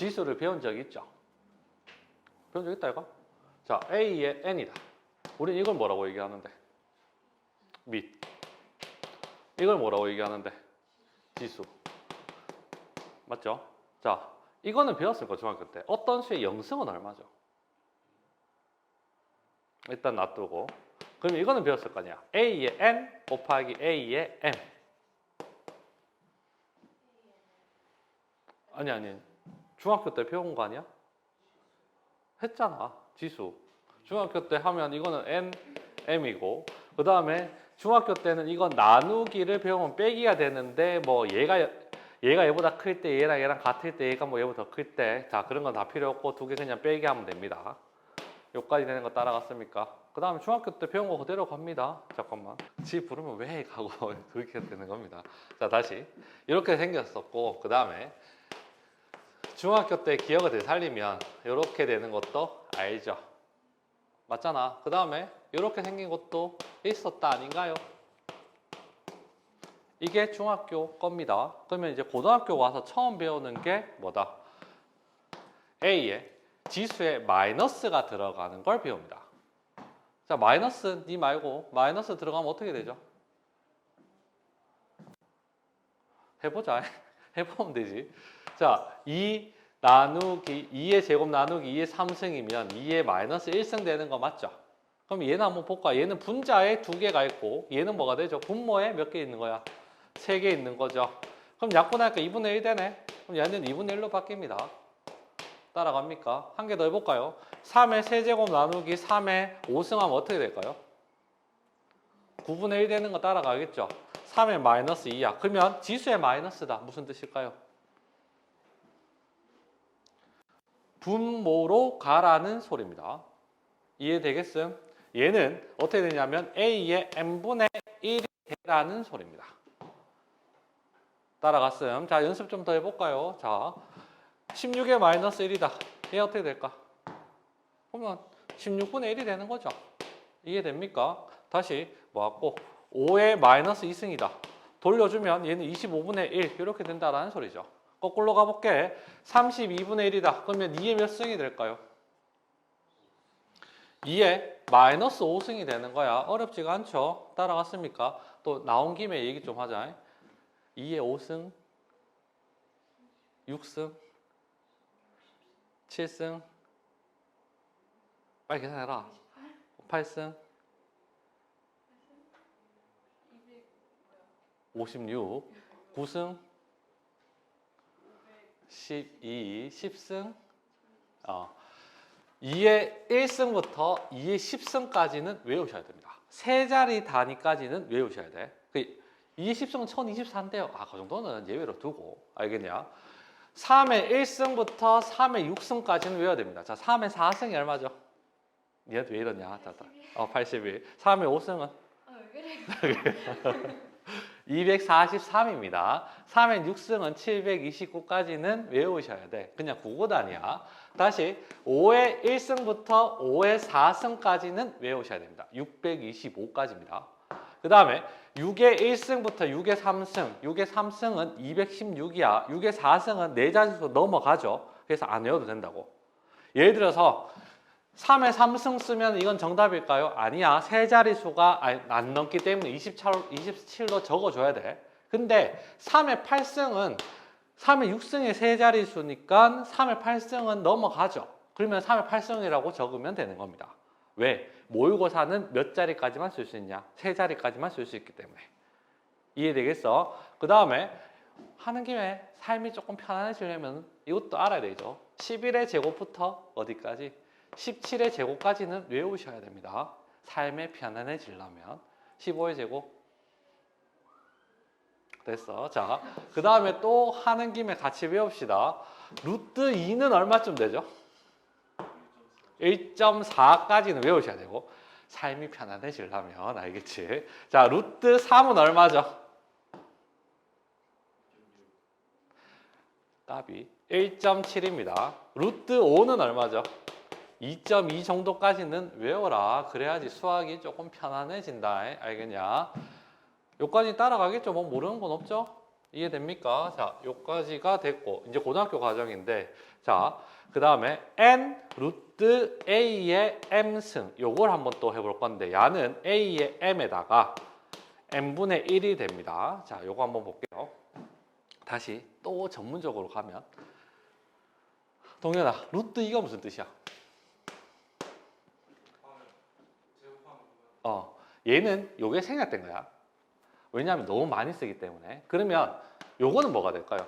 지수를 배운 적이 있죠? 배운 적 있다 이거? 자, A의 N이다. 우린 이걸 뭐라고 얘기하는데? 및. 이걸 뭐라고 얘기하는데? 지수. 맞죠? 자, 이거는 배웠을 거 중학교 때. 어떤 수의 영승은 얼마죠? 일단 놔두고. 그럼 이거는 배웠을 거 아니야? A의 N 곱하기 A의 M. 아니. 중학교 때 배운 거 아니야? 했잖아. 지수. 중학교 때 하면 이거는 N, M이고 그 다음에 중학교 때는 이거 나누기를 배우면 빼기가 되는데 뭐 얘가 얘보다 클 때 얘랑 같을 때 얘가 뭐 얘보다 더 클 때 자 그런 건 다 필요 없고 두 개 그냥 빼기 하면 됩니다. 여기까지 되는 거 따라갔습니까? 그 다음에 중학교 때 배운 거 그대로 갑니다. 잠깐만. 지 부르면 왜 가고 그렇게 되는 겁니다. 자 다시 이렇게 생겼었고 그 다음에 중학교 때 기억을 되살리면 이렇게 되는 것도 알죠? 맞잖아. 그 다음에 이렇게 생긴 것도 있었다 아닌가요? 이게 중학교 겁니다. 그러면 이제 고등학교 와서 처음 배우는 게 뭐다? A에 지수에 마이너스가 들어가는 걸 배웁니다. 자, 마이너스 니 말고 마이너스 들어가면 어떻게 되죠? 해보자. 해보면 되지. 자, 2 나누기 2의 제곱 나누기 2의 3승이면 2의 마이너스 1승 되는 거 맞죠? 그럼 얘는 한번 볼까? 얘는 분자에 2개가 있고 얘는 뭐가 되죠? 분모에 몇 개 있는 거야? 3개 있는 거죠. 그럼 약분하니까 2분의 1 되네. 그럼 얘는 2분의 1로 바뀝니다. 따라갑니까? 한 개 더 해볼까요? 3의 세제곱 나누기 3의 5승 하면 어떻게 될까요? 9분의 1 되는 거 따라가겠죠? 3의 마이너스 2야. 그러면 지수의 마이너스다. 무슨 뜻일까요? 분모로 가라는 소리입니다. 이해되겠음? 얘는 어떻게 되냐면 A의 N분의 1이 되라는 소리입니다. 따라갔음. 자, 연습 좀 더 해볼까요? 자, 16의 마이너스 1이다. 얘 어떻게 될까? 보면 16분의 1이 되는 거죠. 이해됩니까? 다시 뭐하고 5의 마이너스 2승이다. 돌려주면 얘는 25분의 1 이렇게 된다라는 소리죠. 거꾸로 가볼게. 32분의 1이다. 그러면 2의 몇 승이 될까요? 2의 마이너스 5승이 되는 거야. 어렵지가 않죠? 따라갔습니까? 또 나온 김에 얘기 좀 하자. 2의 5승, 6승, 7승, 빨리 계산해라. 8승, 56, 9승, 12, 10승, 2의 1승부터 2의 10승까지는 외우셔야 됩니다. 세 자리 단위까지는 외우셔야 돼. 2의 10승은 1024인데요. 그 정도는 예외로 두고 알겠냐? 3의 1승부터 3의 6승까지는 외워야 됩니다. 자, 3의 4승이 얼마죠? 얘한테 왜 이러냐? 81. 3의 5승은? 왜 그래? 243입니다. 3의 6승은 729까지는 외우셔야 돼. 그냥 구구단이야. 다시 5의 1승부터 5의 4승까지는 외우셔야 됩니다. 625까지입니다. 그 다음에 6의 1승부터 6의 3승. 6의 3승은 216이야. 6의 4승은 4자릿수 넘어가죠. 그래서 안 외워도 된다고. 예를 들어서 3의 3승 쓰면 이건 정답일까요? 아니야. 세 자릿수가 안 넘기 때문에 27로 적어줘야 돼. 근데 3의 8승은 3의 6승의 세 자릿수니까 3의 8승은 넘어가죠. 그러면 3의 8승이라고 적으면 되는 겁니다. 왜? 모의고사는 몇 자리까지만 쓸 수 있냐? 세 자리까지만 쓸 수 있기 때문에. 이해되겠어? 그 다음에 하는 김에 삶이 조금 편안해지려면 이것도 알아야 되죠. 11의 제곱부터 어디까지? 17의 제곱까지는 외우셔야 됩니다. 삶에 편안해지려면 15의 제곱 됐어. 자, 그 다음에 또 하는 김에 같이 외웁시다. 루트 2는 얼마쯤 되죠? 1.4까지는 외우셔야 되고 삶이 편안해지려면 알겠지? 자, 루트 3은 얼마죠? 답이 1.7입니다. 루트 5는 얼마죠? 2.2 정도까지는 외워라. 그래야지 수학이 조금 편안해진다. 알겠냐? 여기까지 따라가겠죠? 뭐 모르는 건 없죠? 이해됩니까? 자, 요까지가 됐고 이제 고등학교 과정인데 자, 그 다음에 n 루트 a의 m승 요걸 한번 또 해볼 건데 야는 a의 m에다가 n분의 1이 됩니다. 자, 요거 한번 볼게요. 다시 또 전문적으로 가면 동현아, 루트 이가 무슨 뜻이야? 얘는 요게 생략된 거야. 왜냐하면 너무 많이 쓰기 때문에. 그러면 요거는 뭐가 될까요?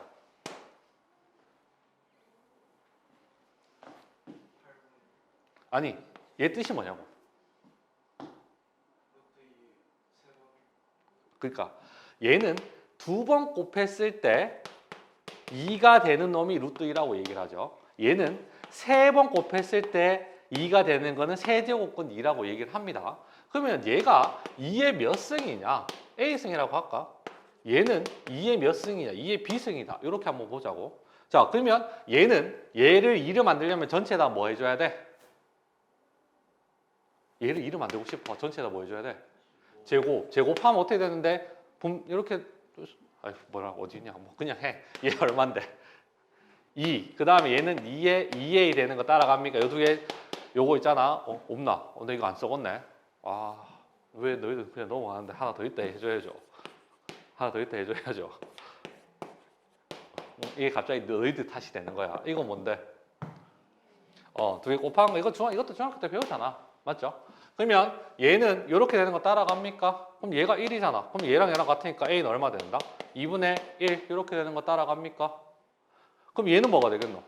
아니, 얘 뜻이 뭐냐고. 그러니까 얘는 두 번 곱했을 때 2가 되는 놈이 루트 2라고 얘기를 하죠. 얘는 세 번 곱했을 때 2가 되는 거는 세제곱근 2라고 얘기를 합니다. 그러면 얘가 2의 몇 승이냐? A승이라고 할까? 얘는 2의 몇 승이냐? 2의 B승이다. 이렇게 한번 보자고. 자, 그러면 얘는 얘를 2를 만들려면 전체에다 뭐 해줘야 돼? 얘를 2를 만들고 싶어. 전체에다 뭐 해줘야 돼? 제곱. 제곱하면 어떻게 되는데? 이렇게 뭐라 어디 있냐? 뭐 그냥 해. 얘 얼만데? 2. 그 다음에 얘는 2A 되는 거 따라갑니까? 요 두 개, 요거 있잖아. 없나? 나 이거 안 써봤네. 아, 왜 너희들 그냥 넘어가는데 하나 더 있다 해줘야죠. 하나 더 있다 해줘야죠. 이게 갑자기 너희들 탓이 되는 거야. 이거 뭔데? 두 개 곱한 거 이것도 중학교 때 배우잖아. 맞죠? 그러면 얘는 이렇게 되는 거 따라갑니까? 그럼 얘가 1이잖아. 그럼 얘랑 같으니까 A는 얼마 된다? 2분의 1 이렇게 되는 거 따라갑니까? 그럼 얘는 뭐가 되겠노?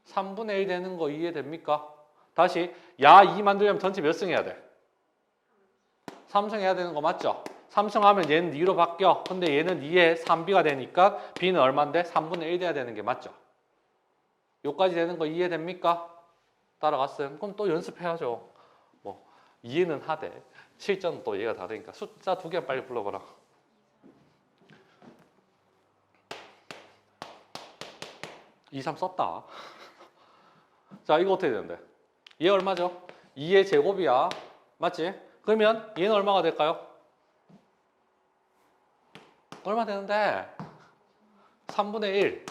3분의 1 되는 거 이해됩니까? 다시 야 2 만들려면 전체 몇 승 해야 돼? 3승 해야 되는 거 맞죠? 3승 하면 얘는 2로 바뀌어. 근데 얘는 2의 3b가 되니까 b는 얼만데? 3분의 1 돼야 되는 게 맞죠? 요까지 되는 거 이해됩니까? 따라갔어요. 그럼 또 연습해야죠. 뭐 이해는 하되 실전은 또 얘가 다르니까 숫자 2개 빨리 불러봐라. 2, 3 썼다. 자, 이거 어떻게 되는데? 얘 얼마죠? 2의 제곱이야. 맞지? 그러면 얘는 얼마가 될까요? 얼마 되는데? 3분의 1.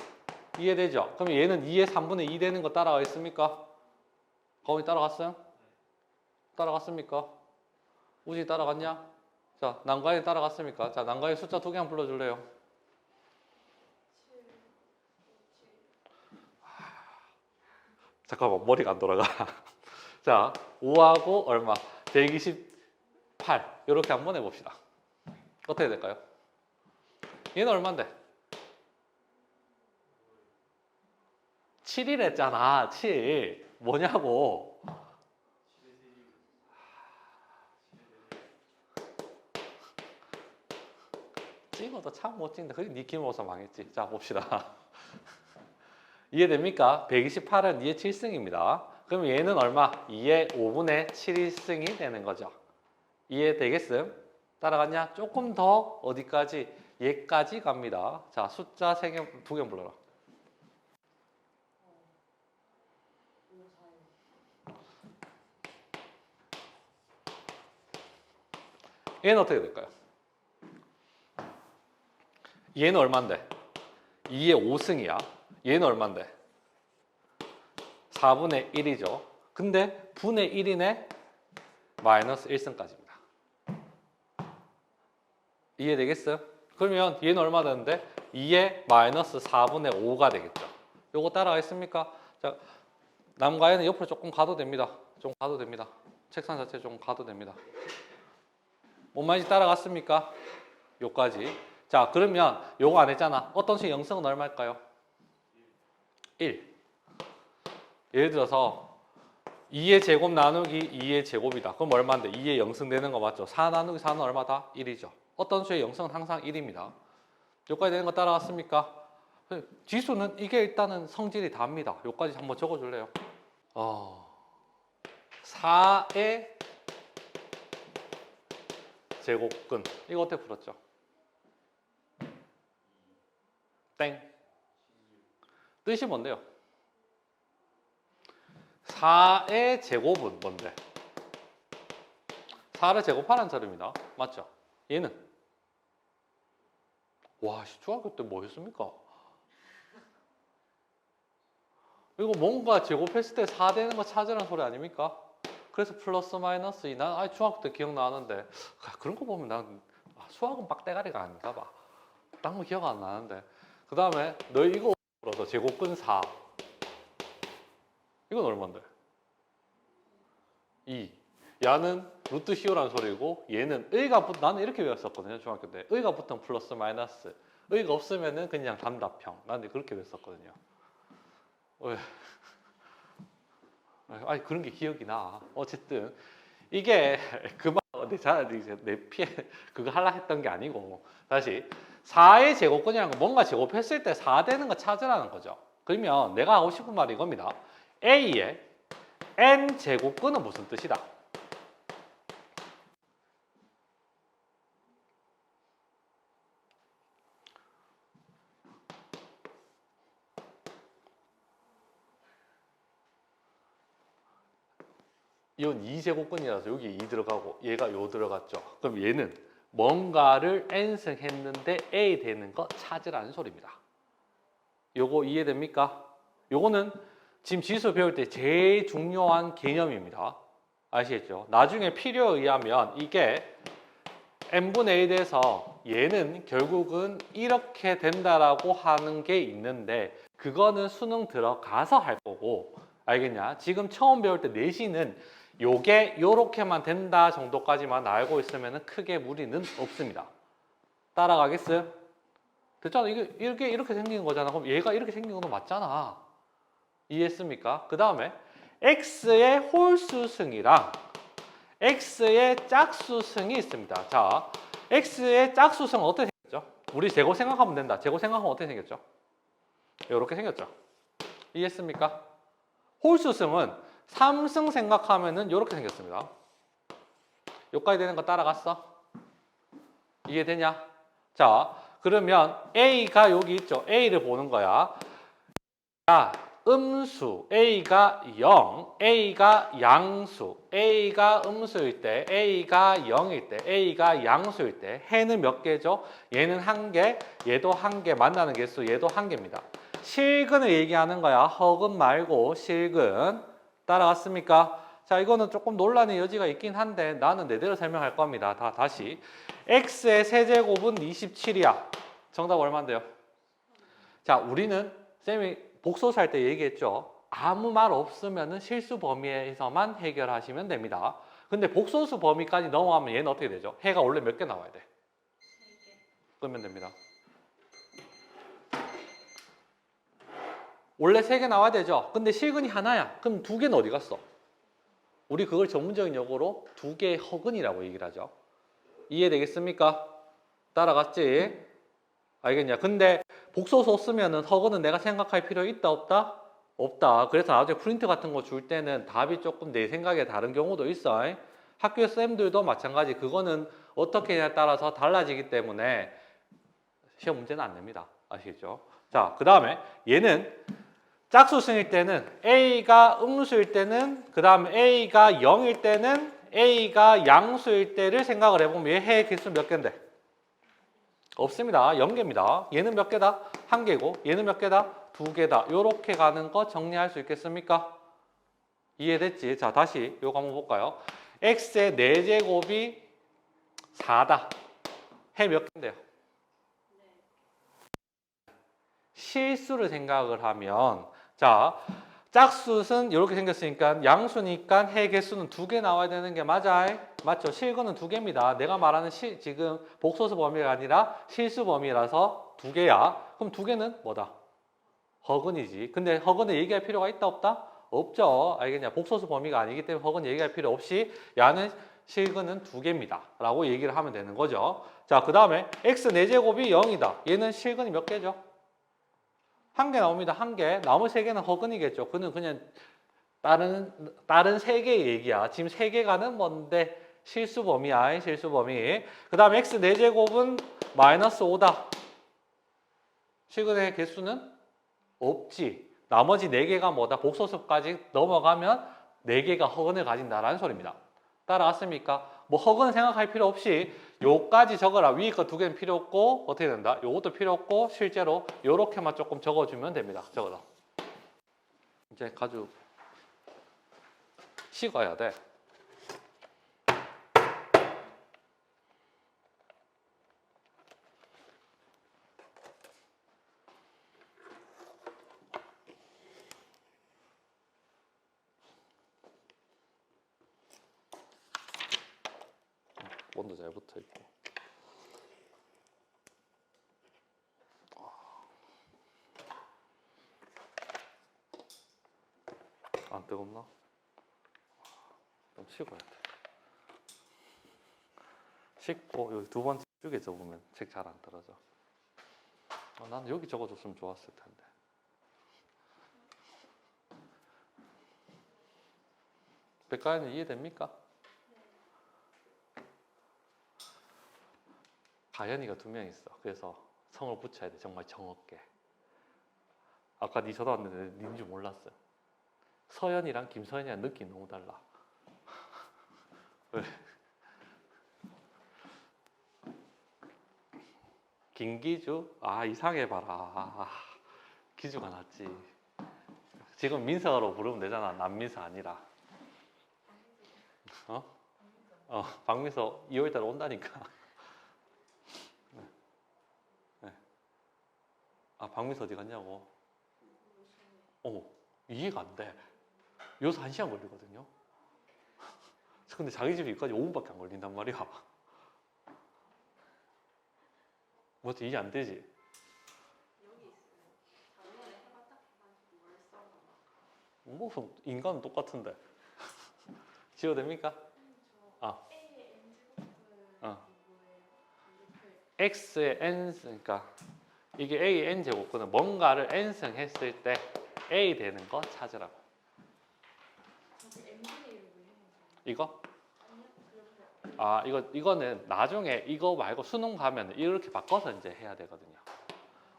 이해되죠? 그러면 얘는 2의 3분의 2 되는 거 따라가 있습니까? 거기 따라갔어요? 따라갔습니까? 우지 따라갔냐? 자, 난과에 따라갔습니까? 자, 난과에 숫자 2개 한번 불러줄래요? 잠깐만, 머리가 안 돌아가. 자, 5하고 얼마? 128. 이렇게 한번 해봅시다. 어떻게 될까요? 얘는 얼만데? 7이랬잖아. 7. 뭐냐고. 찍어도 참 못 찍는데 그게 니 기모서 망했지. 자, 봅시다. 이해됩니까? 128은 2의 7승입니다. 그럼 얘는 얼마? 2의 5분의 7승이 되는 거죠. 이해되겠음? 따라갔냐? 조금 더 어디까지? 얘까지 갑니다. 자, 숫자 3개, 2개 불러라. 얘는 어떻게 될까요? 얘는 얼만데? 2의 5승이야. 얘는 얼만데? 4분의 1이죠. 근데 분의 1이네 마이너스 1승까지입니다. 이해되겠어요? 그러면 얘는 얼마 되는데? 2의 마이너스 4분의 5가 되겠죠. 요거 따라가 있습니까? 자, 남과에는 옆으로 조금 가도 됩니다. 좀 가도 됩니다. 책상 자체 좀 가도 됩니다. 뭔 말인지 따라갔습니까? 요까지. 자, 그러면 요거 안 했잖아. 어떤 식의 영승은 얼마일까요? 1. 예를 들어서 2의 제곱 나누기 2의 제곱이다. 그럼 얼마인데? 2의 영승 되는 거 맞죠? 4 나누기 4는 얼마다? 1이죠. 어떤 수의 영승은 항상 1입니다. 요까지 되는 거 따라갔습니까? 지수는 이게 일단은 성질이 답니다. 요까지 한번 적어줄래요? 4의 제곱근. 이거 어떻게 풀었죠? 땡. 뜻이 뭔데요? 4의 제곱은 뭔데? 4를 제곱하라는 자료입니다. 맞죠? 얘는 와, 중학교 때 뭐 했습니까? 이거 뭔가 제곱했을 때 4 되는 거 찾으라는 소리 아닙니까? 그래서 플러스 마이너스 2. 난 중학교 때 기억나는데 그런 거 보면 난 수학은 빡대가리가 아닌가 봐. 딴 거 기억 안 나는데. 그 다음에 너 이거 풀어서 제곱근 4. 이건 얼만데? 2. 야는 루트 시오라는 소리고 얘는 의가 나는 이렇게 배웠었거든요. 중학교 때. 의가 붙으면 플러스 마이너스. 의가 없으면은 그냥 단답형. 나는 그렇게 배웠었거든요. 아니 그런 게 기억이 나. 어쨌든 이게 그만 내 피해 그거 하려 했던 게 아니고 다시 4의 제곱근이라는 건 뭔가 제곱했을 때 4 되는 거 찾으라는 거죠. 그러면 내가 하고 싶은 말이 이겁니다. A의 n 제곱근은 무슨 뜻이다? 이건 2제곱근이라서 여기 2 들어가고 얘가 요 들어갔죠. 그럼 얘는 뭔가를 n승 했는데 a 되는 거 찾으라는 소리입니다. 요거 이해됩니까? 요거는 지금 지수 배울 때 제일 중요한 개념입니다. 아시겠죠? 나중에 필요에 의하면 이게 n분의 1 돼서 얘는 결국은 이렇게 된다라고 하는 게 있는데 그거는 수능 들어가서 할 거고 알겠냐? 지금 처음 배울 때 내신은 요게 요렇게만 된다 정도까지만 알고 있으면 크게 무리는 없습니다. 따라가겠어요? 됐잖아. 이렇게 생긴 거잖아. 그럼 얘가 이렇게 생긴 건 맞잖아. 이해했습니까? 그 다음에 x의 홀수승이랑 x의 짝수승이 있습니다. 자, x의 짝수승은 어떻게 생겼죠? 우리 제곱 생각하면 된다. 제곱 생각하면 어떻게 생겼죠? 이렇게 생겼죠. 이해했습니까? 홀수승은 3승 생각하면은 이렇게 생겼습니다. 여기까지 되는 거 따라갔어? 이해되냐? 자, 그러면 A가 여기 있죠. A를 보는 거야. 자, 음수, A가 0, A가 양수, A가 음수일 때, A가 0일 때, A가 양수일 때 해는 몇 개죠? 얘는 1개, 얘도 1개, 만나는 개수 얘도 1개입니다. 실근을 얘기하는 거야. 허근 말고 실근. 따라갔습니까? 자, 이거는 조금 논란의 여지가 있긴 한데 나는 내대로 설명할 겁니다. 다시 x의 세제곱은 27이야. 정답 얼마인데요? 자, 우리는 쌤이 복소수 할 때 얘기했죠. 아무 말 없으면 실수 범위에서만 해결하시면 됩니다. 근데 복소수 범위까지 넘어가면 얘는 어떻게 되죠? 해가 원래 몇 개 나와야 돼? 3개. 끄면 됩니다. 원래 3개 나와야 되죠. 근데 실근이 하나야. 그럼 2개는 어디 갔어? 우리 그걸 전문적인 용어로 2개의 허근이라고 얘기를 하죠. 이해되겠습니까? 따라갔지? 알겠냐? 근데 복소수 쓰면은 허근은 내가 생각할 필요 있다 없다? 없다. 그래서 나중에 프린트 같은 거 줄 때는 답이 조금 내 생각에 다른 경우도 있어. 학교 쌤들도 마찬가지. 그거는 어떻게 하냐에 따라서 달라지기 때문에 시험 문제는 안 냅니다. 아시겠죠? 자, 그 다음에 얘는 짝수승일 때는 A가 음수일 때는 그 다음에 A가 0일 때는 A가 양수일 때를 생각을 해보면 얘 해 개수 몇 개인데? 없습니다. 0개입니다. 얘는 몇 개다? 1개고 얘는 몇 개다? 2개다. 이렇게 가는 거 정리할 수 있겠습니까? 이해됐지? 자, 다시 이거 한번 볼까요? x의 4제곱이 4다. 해 몇 개인데요? 실수를 생각을 하면 자, 짝수는 이렇게 생겼으니까 양수니까 해 개수는 2개 나와야 되는 게 맞아? 맞죠? 실근은 2개입니다. 내가 말하는 지금 복소수 범위가 아니라 실수 범위라서 2개야. 그럼 2개는 뭐다? 허근이지. 근데 허근을 얘기할 필요가 있다 없다? 없죠. 알겠냐? 복소수 범위가 아니기 때문에 허근 얘기할 필요 없이 야는 실근은 2개입니다. 라고 얘기를 하면 되는 거죠. 자, 그 다음에 x 4제곱이 0이다. 얘는 실근이 몇 개죠? 1개 나옵니다. 1개. 나머지 3개는 허근이겠죠. 그는 그냥 다른 3개의 얘기야. 지금 3개가는 뭔데? 실수 범위야. 실수 범위. 그 다음에 x 4제곱은 마이너스 5다. 실근의 개수는 없지. 나머지 4개가 뭐다? 복소수까지 넘어가면 4개가 허근을 가진다라는 소리입니다. 따라왔습니까? 뭐 허근 생각할 필요 없이 요까지 적어라. 위에 거 두 개는 필요 없고 어떻게 된다? 요것도 필요 없고 실제로 요렇게만 조금 적어주면 됩니다. 적어라. 이제 가지고 식어야 돼. 원도 잘 붙어 있고. 안 뜨겁나? 좀 식어야 돼. 식고 여기 두 번째 쪽에 접으면 책 잘 안 떨어져. 난 여기 적어줬으면 좋았을 텐데. 백가연은 이해됩니까? 가연이가 두 명 있어. 그래서 성을 붙여야 돼. 정말 정없게. 아까 네 전화 왔는데 니인 줄 몰랐어요. 서연이랑 김서연이랑 느낌이 너무 달라. 왜? 김기주? 아 이상해봐라. 기주가 낫지. 지금 민서로 부르면 되잖아. 남민서 아니라. 박민서 2월달에 온다니까. 네. 아 박민서 어디 갔냐고. 이해가 안 돼. 여기서 1시간 걸리거든요. 근데 자기 집에 여기까지 5분밖에 안 걸린단 말이야. 뭐지 이해 안 되지? 뭐 인간은 똑같은데. 지워도 됩니까? x의 n 그러니까 이게 a의 n 제곱근은 뭔가를 n승 했을 때 a 되는 거 찾으라고. 이거? 이거는 나중에 이거 말고 수능 가면 이렇게 바꿔서 이제 해야 되거든요.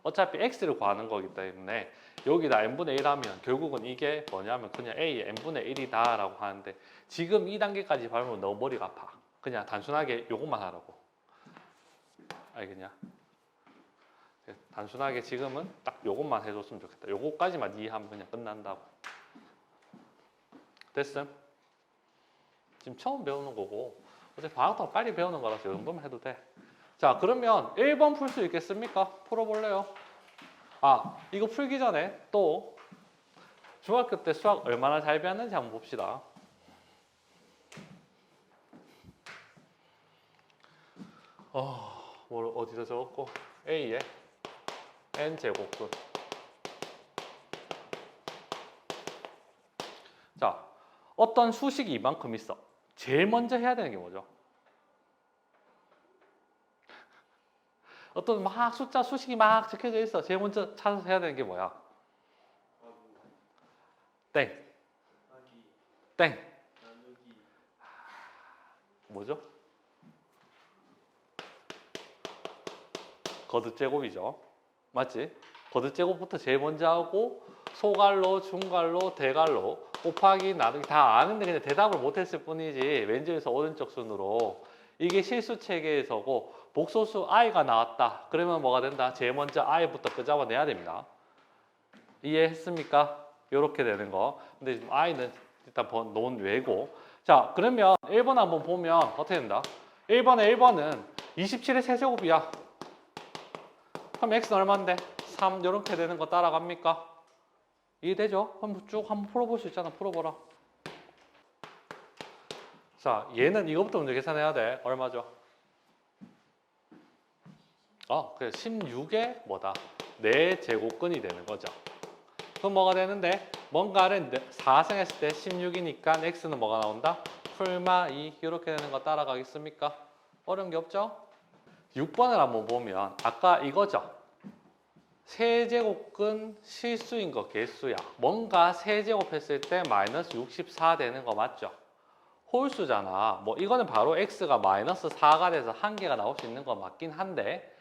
어차피 x를 구하는 거기 때문에 여기다 n분의 1 하면 결국은 이게 뭐냐면 그냥 a의 n분의 1이다 라고 하는데 지금 2단계까지 밟으면 너무 머리가 아파. 그냥 단순하게 요것만 하라고. 알겠냐? 단순하게 지금은 딱 요것만 해줬으면 좋겠다. 요거까지만 이해하면 그냥 끝난다고. 됐음? 지금 처음 배우는 거고 어제 방학 동안 빨리 배우는 거라서 이 정도만 해도 돼. 자 그러면 1번 풀 수 있겠습니까? 풀어볼래요? 이거 풀기 전에 또 중학교 때 수학 얼마나 잘 배웠는지 한번 봅시다. 뭘 어디서 적었고 A에 n제곱근. 자 어떤 수식이 이만큼 있어. 제일 먼저 해야 되는 게 뭐죠? 어떤 막 숫자 수식이 막 적혀져 있어. 제일 먼저 찾아서 해야 되는 게 뭐야? 땡. 땡. 뭐죠? 거듭제곱이죠. 맞지? 거듭제곱부터 제일 먼저 하고 소갈로, 중갈로, 대갈로 곱하기 나누기 다 아는데 그냥 대답을 못했을 뿐이지 왼쪽에서 오른쪽 순으로 이게 실수 체계에서고 복소수 i가 나왔다. 그러면 뭐가 된다? 제일 먼저 i부터 끄잡아내야 됩니다. 이해했습니까? 이렇게 되는 거. 근데 지금 i는 일단 논 외고. 자 그러면 1번 한번 보면 어떻게 된다? 1번은 27의 세제곱이야. 그럼 x는 얼마인데? 3 이렇게 되는 거 따라갑니까? 이해되죠? 한번 쭉 한번 풀어볼 수 있잖아. 풀어보라. 자 얘는 이거부터 먼저 계산해야 돼. 얼마죠? 그래 16의 뭐다? 4제곱근이 되는 거죠. 그럼 뭐가 되는데? 뭔가를 4승 했을 때 16이니까 x는 뭐가 나온다? 풀마 2 이렇게 되는 거 따라가겠습니까? 어려운 게 없죠? 6번을 한번 보면 아까 이거죠. 세제곱근 실수인 거 개수야. 뭔가 세제곱 했을 때 마이너스 64 되는 거 맞죠? 홀수잖아. 뭐 이거는 바로 x가 마이너스 4가 돼서 한 개가 나올 수 있는 거 맞긴 한데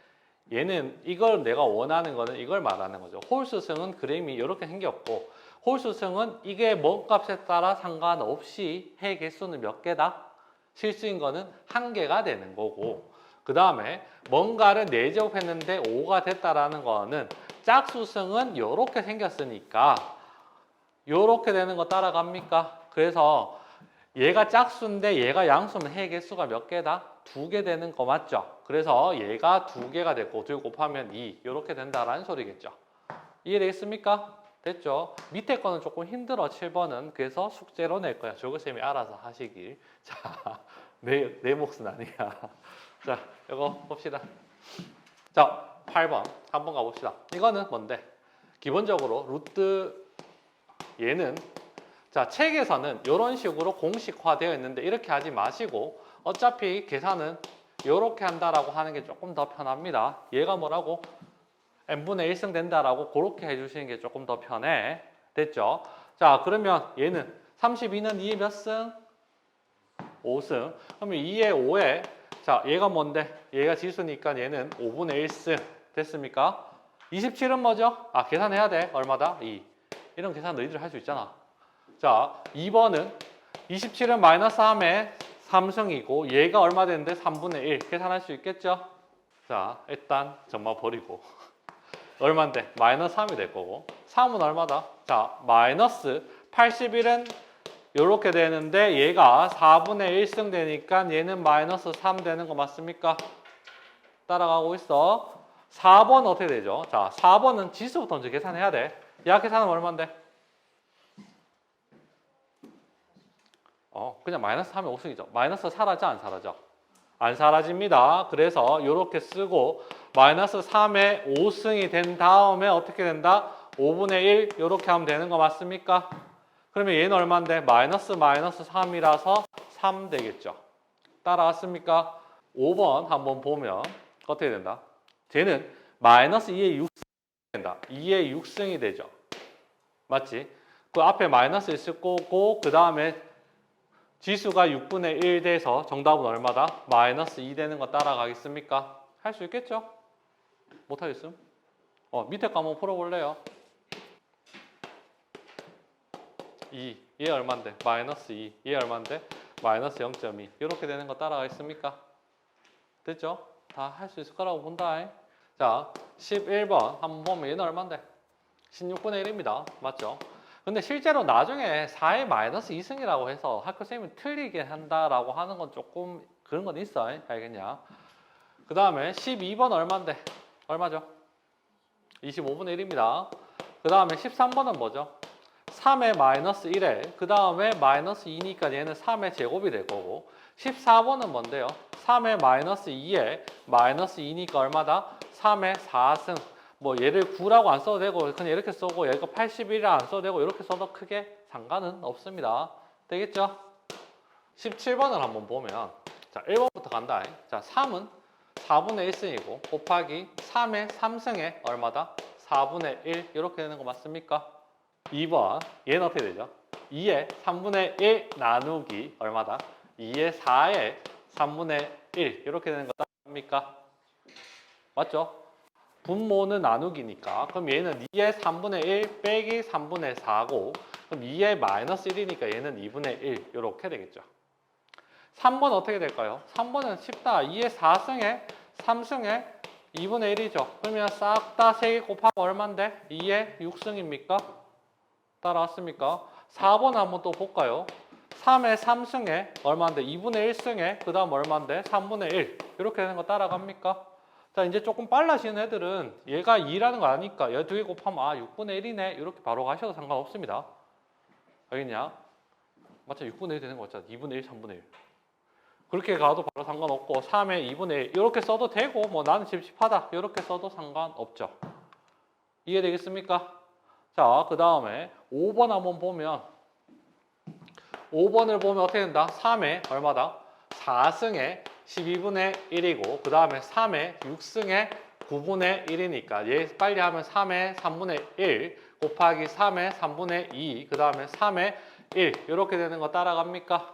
얘는 이걸 내가 원하는 거는 이걸 말하는 거죠. 홀수승은 그림이 이렇게 생겼고 홀수승은 이게 뭔 값에 따라 상관없이 해 개수는 몇 개다? 실수인 거는 1개가 되는 거고, 그 다음에 뭔가를 4제곱 했는데 5가 됐다라는 거는 짝수승은 이렇게 생겼으니까 이렇게 되는 거 따라갑니까? 그래서 얘가 짝수인데 얘가 양수면 해 개수가 몇 개다? 2개 되는 거 맞죠? 그래서 얘가 2개가 됐고 2 곱하면 2 이렇게 된다라는 소리겠죠. 이해되겠습니까? 됐죠? 밑에 거는 조금 힘들어 7번은. 그래서 숙제로 낼 거야. 조교쌤이 알아서 하시길. 자, 내 몫은 아니야. 자, 이거 봅시다. 자, 8번 한번 가봅시다. 이거는 뭔데? 기본적으로 루트 얘는 자, 책에서는 이런 식으로 공식화되어 있는데 이렇게 하지 마시고 어차피 계산은 이렇게 한다라고 하는 게 조금 더 편합니다. 얘가 뭐라고? n분의 1승 된다라고 그렇게 해주시는 게 조금 더 편해. 됐죠? 자, 그러면 얘는 32는 2의 몇 승? 5승. 그러면 2의 5에 자, 얘가 뭔데? 얘가 지수니까 얘는 5분의 1승. 됐습니까? 27은 뭐죠? 아, 계산해야 돼. 얼마다? 2. 이런 계산 너희들 할 수 있잖아. 자, 2번은 27은 마이너스 3에 3승이고 얘가 얼마 되는데 3분의 1. 계산할 수 있겠죠? 자, 일단 점마 버리고 얼마인데? 마이너스 3이 될 거고 3은 얼마다? 자, 마이너스 81은 이렇게 되는데 얘가 4분의 1승 되니까 얘는 마이너스 3 되는 거 맞습니까? 따라가고 있어. 4번 어떻게 되죠? 자, 4번은 지수부터 먼저 계산해야 돼. 야, 계산은 얼마인데? 그냥 마이너스 3이 5승이죠. 마이너스 사라져 안 사라져? 안 사라집니다. 그래서 이렇게 쓰고 마이너스 3에 5승이 된 다음에 어떻게 된다? 5분의 1 이렇게 하면 되는 거 맞습니까? 그러면 얘는 얼마인데? 마이너스 3이라서 3 되겠죠. 따라왔습니까? 5번 한번 보면 어떻게 된다? 쟤는 마이너스 2의 6승이 된다. 2의 6승이 되죠. 맞지? 그 앞에 마이너스 있을 거고 그 다음에 지수가 6분의 1 돼서 정답은 얼마다? 마이너스 2 되는 거 따라가겠습니까? 할 수 있겠죠? 못하겠음? 밑에 거 한번 풀어볼래요? 2. 얘 얼만데? 마이너스 2. 얘 얼만데? 마이너스 0.2. 이렇게 되는 거 따라가겠습니까? 됐죠? 다 할 수 있을 거라고 본다. 자, 11번 한번 보면 얘는 얼만데? 16분의 1입니다. 맞죠? 근데 실제로 나중에 4의 마이너스 2승이라고 해서 학교 선생님이 틀리게 한다라고 하는 건 조금 그런 건 있어. 알겠냐? 그 다음에 12번 얼마인데? 얼마죠? 25분의 1입니다. 그 다음에 13번은 뭐죠? 3의 마이너스 1에 그 다음에 마이너스 2니까 얘는 3의 제곱이 될 거고 14번은 뭔데요? 3의 마이너스 2에 마이너스 2니까 얼마다? 3의 4승. 뭐 얘를 9라고 안 써도 되고 그냥 이렇게 써고 얘가 81이라 안 써도 되고 이렇게 써도 크게 상관은 없습니다. 되겠죠? 17번을 한번 보면 자 1번부터 간다. 자 3은 4분의 1승이고 곱하기 3의 3승에 얼마다? 4분의 1 이렇게 되는 거 맞습니까? 2번 얘는 어떻게 되죠? 2의 3분의 1 나누기 얼마다? 2의 4의 3분의 1 이렇게 되는 거 맞습니까? 맞죠? 분모는 나누기니까 그럼 얘는 2의 3분의 1 빼기 3분의 4고 그럼 2의 마이너스 1이니까 얘는 2분의 1 이렇게 되겠죠. 3번 어떻게 될까요? 3번은 쉽다. 2의 4승에 3승에 2분의 1이죠. 그러면 싹 다 3개 곱하면 얼만데? 2의 6승입니까? 따라왔습니까? 4번 한번 또 볼까요? 3의 3승에 얼마인데? 2분의 1승에 그 다음 얼마인데? 3분의 1 이렇게 되는 거 따라갑니까? 자 이제 조금 빨라지는 애들은 얘가 2라는 거 아니까 얘 2개 곱하면 6분의 1이네 이렇게 바로 가셔도 상관없습니다. 알겠냐? 맞죠? 6분의 1 되는 거 맞잖아. 2분의 1, 3분의 1 그렇게 가도 바로 상관없고 3의 2분의 1 이렇게 써도 되고 뭐 나는 찝찝하다 이렇게 써도 상관없죠. 이해되겠습니까? 자 그 다음에 5번 한번 보면 5번을 보면 어떻게 된다? 3의 얼마다? 4승에 12분의 1이고 그 다음에 3의 6승에 9분의 1이니까 얘 빨리 하면 3의 3분의 1 곱하기 3의 3분의 2 그 다음에 3의 1 이렇게 되는 거 따라갑니까?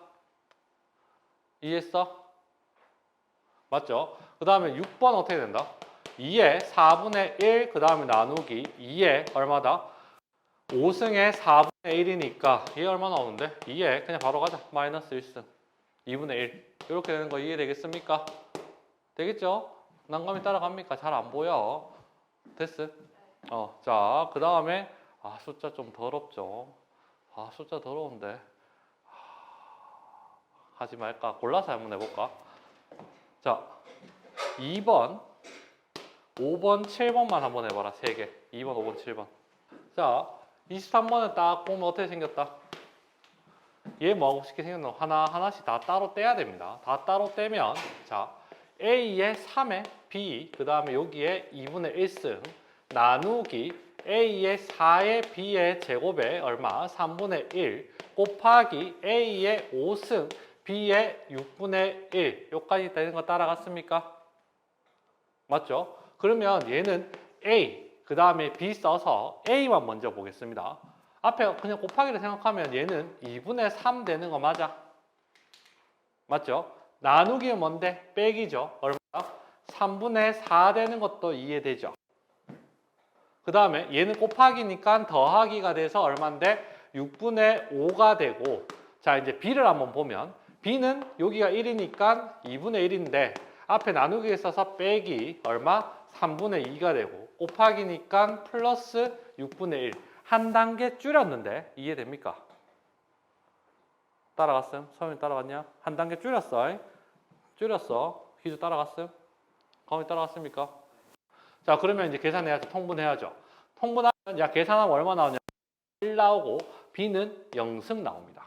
이해했어? 맞죠? 그 다음에 6번 어떻게 된다? 2의 4분의 1 그 다음에 나누기 2의 얼마다? 5승에 4분의 1이니까 얘 얼마 나오는데? 2에 그냥 바로 가자. 마이너스 1승 2분의 1 이렇게 되는 거 이해되겠습니까? 되겠죠? 난감이 따라갑니까? 잘 안 보여. 됐어? 자, 그 다음에 숫자 좀 더럽죠? 숫자 더러운데 하지 말까? 골라서 한번 해볼까? 자, 2번, 5번, 7번만 한번 해봐라. 3개. 2번, 5번, 7번. 자, 23번을 딱 보면 어떻게 생겼다? 얘 뭐하고 쉽게 생겼노? 하나씩 다 따로 떼야 됩니다. 다 따로 떼면, 자, A의 3의 B, 그 다음에 여기에 2분의 1승, 나누기 A의 4의 B의 제곱에 얼마? 3분의 1, 곱하기 A의 5승, B의 6분의 1. 여기까지 되는 거 따라갔습니까? 맞죠? 그러면 얘는 A, 그 다음에 B 써서 A만 먼저 보겠습니다. 앞에 그냥 곱하기를 생각하면 얘는 2분의 3 되는 거 맞아? 맞죠? 나누기는 뭔데? 빼기죠. 얼마? 3분의 4 되는 것도 이해되죠? 그 다음에 얘는 곱하기니까 더하기가 돼서 얼마인데? 6분의 5가 되고, 자, 이제 B를 한번 보면 B는 여기가 1이니까 2분의 1인데 앞에 나누기에 써서 빼기 얼마? 3분의 2가 되고, 곱하기니까 플러스 6분의 1. 한 단계 줄였는데 이해됩니까? 따라갔음? 서윤이 따라갔냐? 한 단계 줄였어. 줄였어. 희주 따라갔음? 가은이 따라갔습니까? 자, 그러면 이제 계산해야죠. 통분해야죠. 통분하면 야 계산하면 얼마 나오냐? 1 나오고 B는 0승 나옵니다.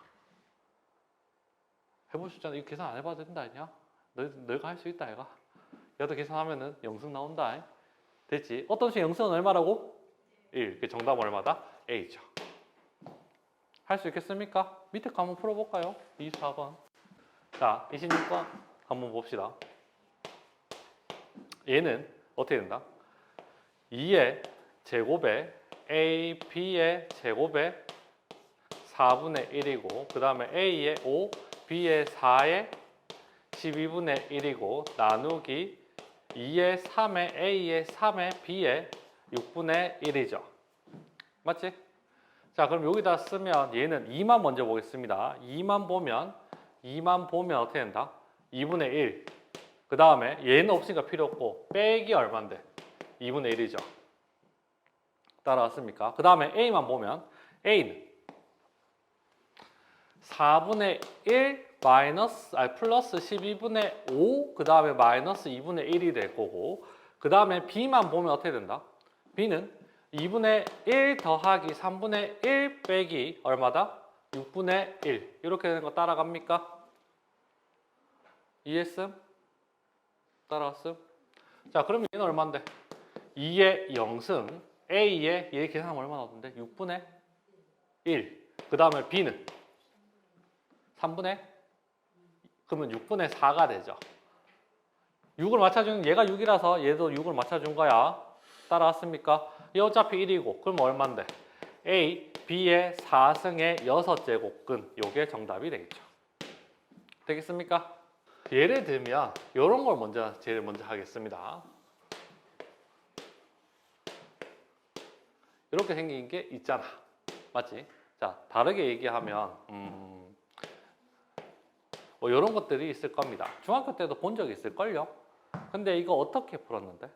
해볼 수 있잖아. 이거 계산 안 해봐도 된다 아니야? 너희가 할 수 있다 얘가. 얘도 계산하면은 0승 나온다. 됐지? 어떤 식 0승은 얼마라고? 1. 그 정답은 얼마다? A죠. 할 수 있겠습니까? 밑에 거 한번 풀어볼까요? 24번. 자, 26번 한번 봅시다. 얘는 어떻게 된다? 2의 제곱에 A, B의 제곱에 4분의 1이고 그 다음에 A의 5, B의 4의 12분의 1이고 나누기 2의 3의 A의 3의 B의 6분의 1이죠. 맞지? 자, 그럼 여기다 쓰면 얘는 2만 먼저 보겠습니다. 2만 보면 어떻게 된다? 2분의 1. 그 다음에 얘는 없으니까 필요 없고 빼기 얼마인데? 2분의 1이죠. 따라왔습니까? 그 다음에 A만 보면 A는 4분의 1 플러스 12분의 5, 그 다음에 마이너스 2분의 1이 될 거고, 그 다음에 B만 보면 어떻게 된다? B는 2분의 1 더하기 3분의 1 빼기 얼마다? 6분의 1. 이렇게 되는 거 따라갑니까? 이해했음? 따라왔음? 자, 그러면 얘는 얼마인데? 2의 0승, A의 얘 계산하면 얼마 나오던데? 6분의 1. 그 다음에 B는 3분의? 그러면 6분의 4가 되죠. 6을 맞춰주는 얘가 6이라서 얘도 6을 맞춰준 거야. 따라왔습니까? 얘 어차피 1이고 그럼 얼마인데? A, B의 4승의 6제곱근 요게 정답이 되겠죠. 되겠습니까? 예를 들면 이런 걸 제일 먼저 하겠습니다. 이렇게 생긴 게 있잖아. 맞지? 자, 다르게 얘기하면 뭐 이런 것들이 있을 겁니다. 중학교 때도 본 적이 있을걸요? 근데 이거 어떻게 풀었는데?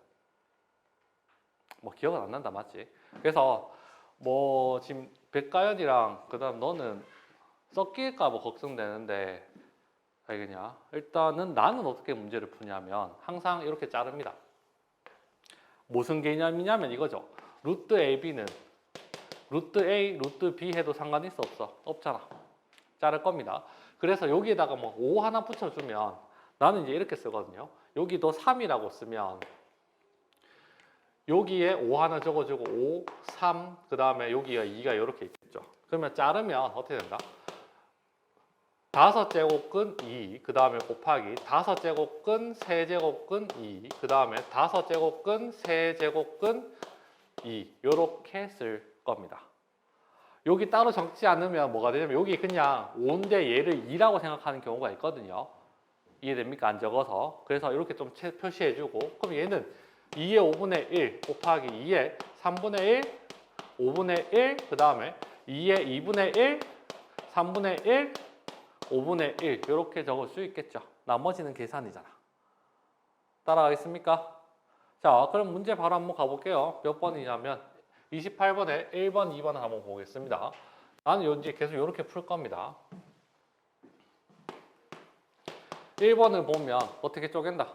뭐 기억은 안 난다, 맞지? 그래서 뭐 지금 백가연이랑 그 다음 너는 섞일까 봐 걱정되는데 알겠냐? 일단은 나는 어떻게 문제를 푸냐면 항상 이렇게 자릅니다. 무슨 개념이냐면 이거죠. 루트 AB는 루트 A, 루트 B 해도 상관이 있어 없어? 없잖아. 자를 겁니다. 그래서 여기에다가 뭐 5 하나 붙여주면 나는 이제 이렇게 쓰거든요. 여기도 3이라고 쓰면 여기에 5 하나 적어주고 5, 3, 그 다음에 여기가 2가 이렇게 있겠죠. 그러면 자르면 어떻게 된다? 5제곱근 2, 그 다음에 곱하기 5제곱근 세제곱근 2, 그 다음에 5제곱근 세제곱근 2 이렇게 쓸 겁니다. 여기 따로 적지 않으면 뭐가 되냐면 여기 그냥 5인데 얘를 2라고 생각하는 경우가 있거든요. 이해됩니까? 안 적어서. 그래서 이렇게 좀 표시해주고 그럼 얘는 2의 5분의 1 곱하기 2의 3분의 1, 5분의 1, 그 다음에 2의 2분의 1, 3분의 1, 5분의 1 이렇게 적을 수 있겠죠. 나머지는 계산이잖아. 따라가겠습니까? 자, 그럼 문제 바로 한번 가볼게요. 몇 번이냐면 28번에 1번, 2번을 한번 보겠습니다. 나는 이제 계속 이렇게 풀 겁니다. 1번을 보면 어떻게 쪼갠다?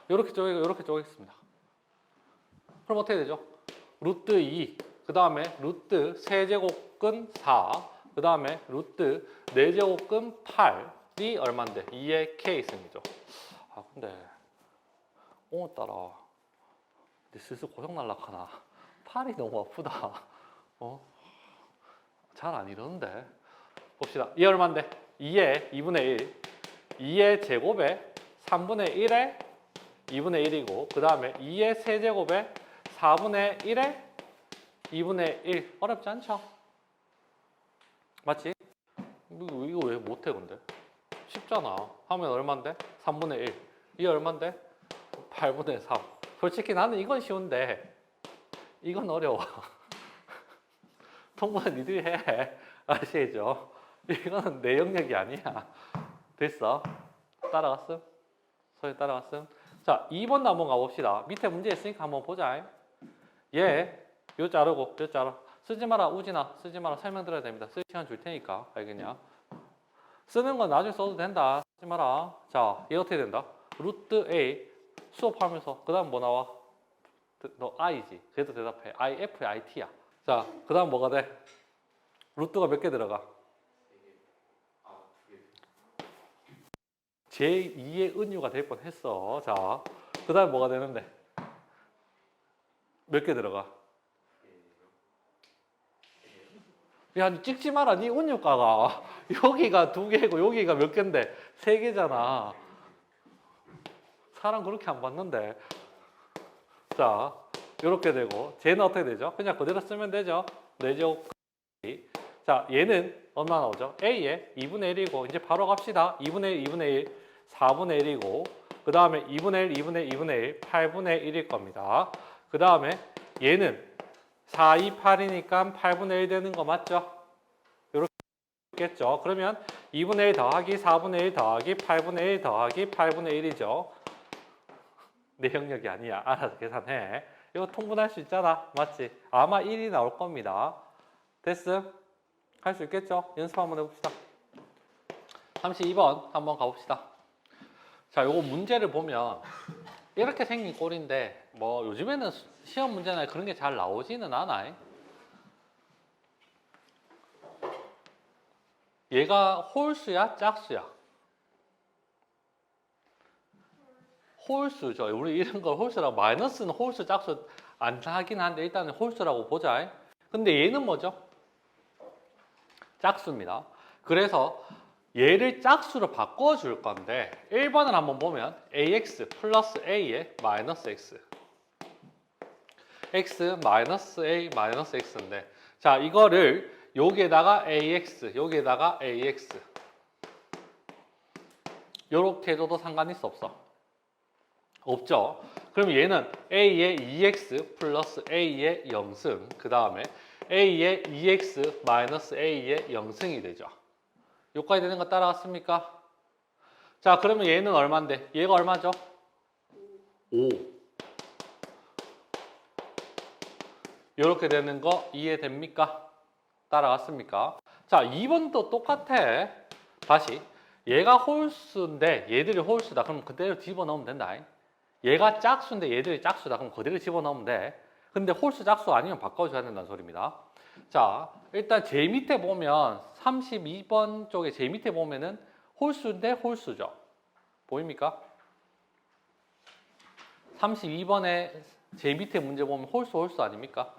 이렇게 쪼개고 이렇게 쪼개겠습니다. 그럼 어떻게 되죠? 루트 2, 그 다음에 루트 세제곱근 4, 그 다음에 루트 4제곱근 8이 얼만데? 2의 K승이죠. 아 근데 오늘따라 슬슬 고장 날락하나? 팔이 너무 아프다. 잘 안 이러는데. 봅시다. 이 얼만데? 2의 2분의 1, 2의 제곱에 3분의 1에 2분의 1이고 그 다음에 2의 세제곱에 4분의 1에 2분의 1. 어렵지 않죠? 맞지? 이거 왜 못해 근데? 쉽잖아. 하면 얼만데? 3분의 1. 이 얼만데? 8분의 3. 솔직히 나는 이건 쉬운데 이건 어려워. 통보는 니들이 해. 아시죠? 이거는 내 영역이 아니야. 됐어? 따라갔음? 소리 따라갔음? 자, 2번도 한번 가봅시다. 밑에 문제 있으니까 한번 보자. 요 자르고 요 자르. 쓰지 마라 우진아. 쓰지 마라. 설명 들어야 됩니다. 쓸 시간 줄 테니까. 알겠냐? 쓰는 건 나중에 써도 된다. 쓰지 마라. 자, 얘 어떻게 된다? 루트 A 수업하면서 그 다음 뭐 나와? 너 I지. 그래도 대답해. IF야 IT야. 자, 그 다음 뭐가 돼? 루트가 몇 개 들어가? 제2의 은유가 될 뻔했어. 자, 그 다음 뭐가 되는데? 몇 개 들어가? 야, 니 찍지 마라. 니 은유가가 여기가 2개고 여기가 몇 개인데? 3개잖아. 사람 그렇게 안 봤는데. 자, 이렇게 되고 쟤는 어떻게 되죠? 그냥 그대로 쓰면 되죠. 4제곱. 자, 얘는 얼마 나오죠? A에 2분의 1이고 이제 바로 갑시다. 2분의 1, 2분의 1, 4분의 1이고 그 다음에 2분의 1, 2분의 1, 2분의 1, 8분의 1일 겁니다. 그 다음에 얘는 4, 2, 8이니까 8분의 1 되는 거 맞죠? 이렇게 있겠죠. 그러면 2분의 1 더하기 4분의 1 더하기 8분의 1 더하기 8분의 1이죠. 내 영역이 아니야. 알아서 계산해. 이거 통분할 수 있잖아. 맞지? 아마 1이 나올 겁니다. 됐음? 할 수 있겠죠? 연습 한번 해봅시다. 32번 한번 가봅시다. 자, 요거 문제를 보면 이렇게 생긴 꼴인데 뭐 요즘에는 시험 문제나 그런 게 잘 나오지는 않아. 얘가 홀수야? 짝수야? 홀수죠. 우리 이런 걸 홀수라고, 마이너스는 홀수, 짝수 안 하긴 한데 일단은 홀수라고 보자. 근데 얘는 뭐죠? 짝수입니다. 그래서 얘를 짝수로 바꿔줄 건데 1번을 한번 보면 ax 플러스 a에 마이너스 x x 마이너스 a 마이너스 x인데 자 이거를 여기에다가 ax 여기에다가 ax 요렇게 해줘도 상관 있어 없어? 없죠. 그럼 얘는 a의 2x 플러스 a의 0승 그 다음에 a의 2x 마이너스 a의 0승이 되죠. 여기까지 되는 거 따라갔습니까? 자, 그러면 얘는 얼마인데? 얘가 얼마죠? 5. 이렇게 되는 거 이해됩니까? 따라갔습니까? 자, 2번도 똑같아. 다시. 얘가 홀수인데 얘들이 홀수다. 그럼 그대로 집어넣으면 된다. 얘가 짝수인데 얘들이 짝수다. 그럼 그대로 집어넣으면 돼. 근데 홀수 짝수 아니면 바꿔줘야 된다는 소리입니다. 자, 일단 제일 밑에 보면 32번 쪽에 제일 밑에 보면은 홀수인데 홀수죠. 보입니까? 32번에 제일 밑에 문제 보면 홀수 아닙니까?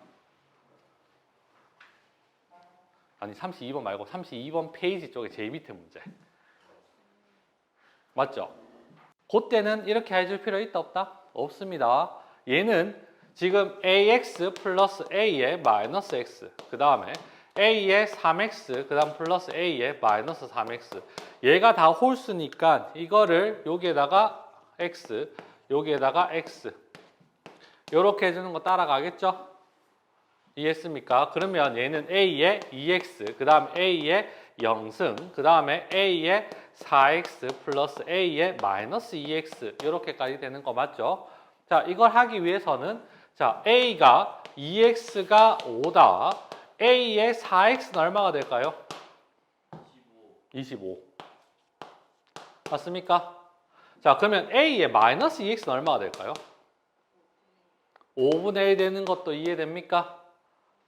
아니 32번 말고 32번 페이지 쪽에 제일 밑에 문제. 맞죠? 그때는 이렇게 해줄 필요 있다 없다? 없습니다. 얘는 지금 ax 플러스 a의 마이너스 x 그 다음에 a의 3x 그 다음 플러스 a의 마이너스 3x 얘가 다 홀수니까 이거를 여기에다가 x 여기에다가 x 요렇게 해주는 거 따라가겠죠? 이해했습니까? 그러면 얘는 a의 2x 그 다음 a의 0승, 그 다음에 A의 4x 플러스 A의 마이너스 2x 이렇게까지 되는 거 맞죠? 자, 이걸 하기 위해서는 자, A가 2x가 5다. A의 4x는 얼마가 될까요? 25. 맞습니까? 자, 그러면 A의 마이너스 2x는 얼마가 될까요? 5분의 1 되는 것도 이해됩니까?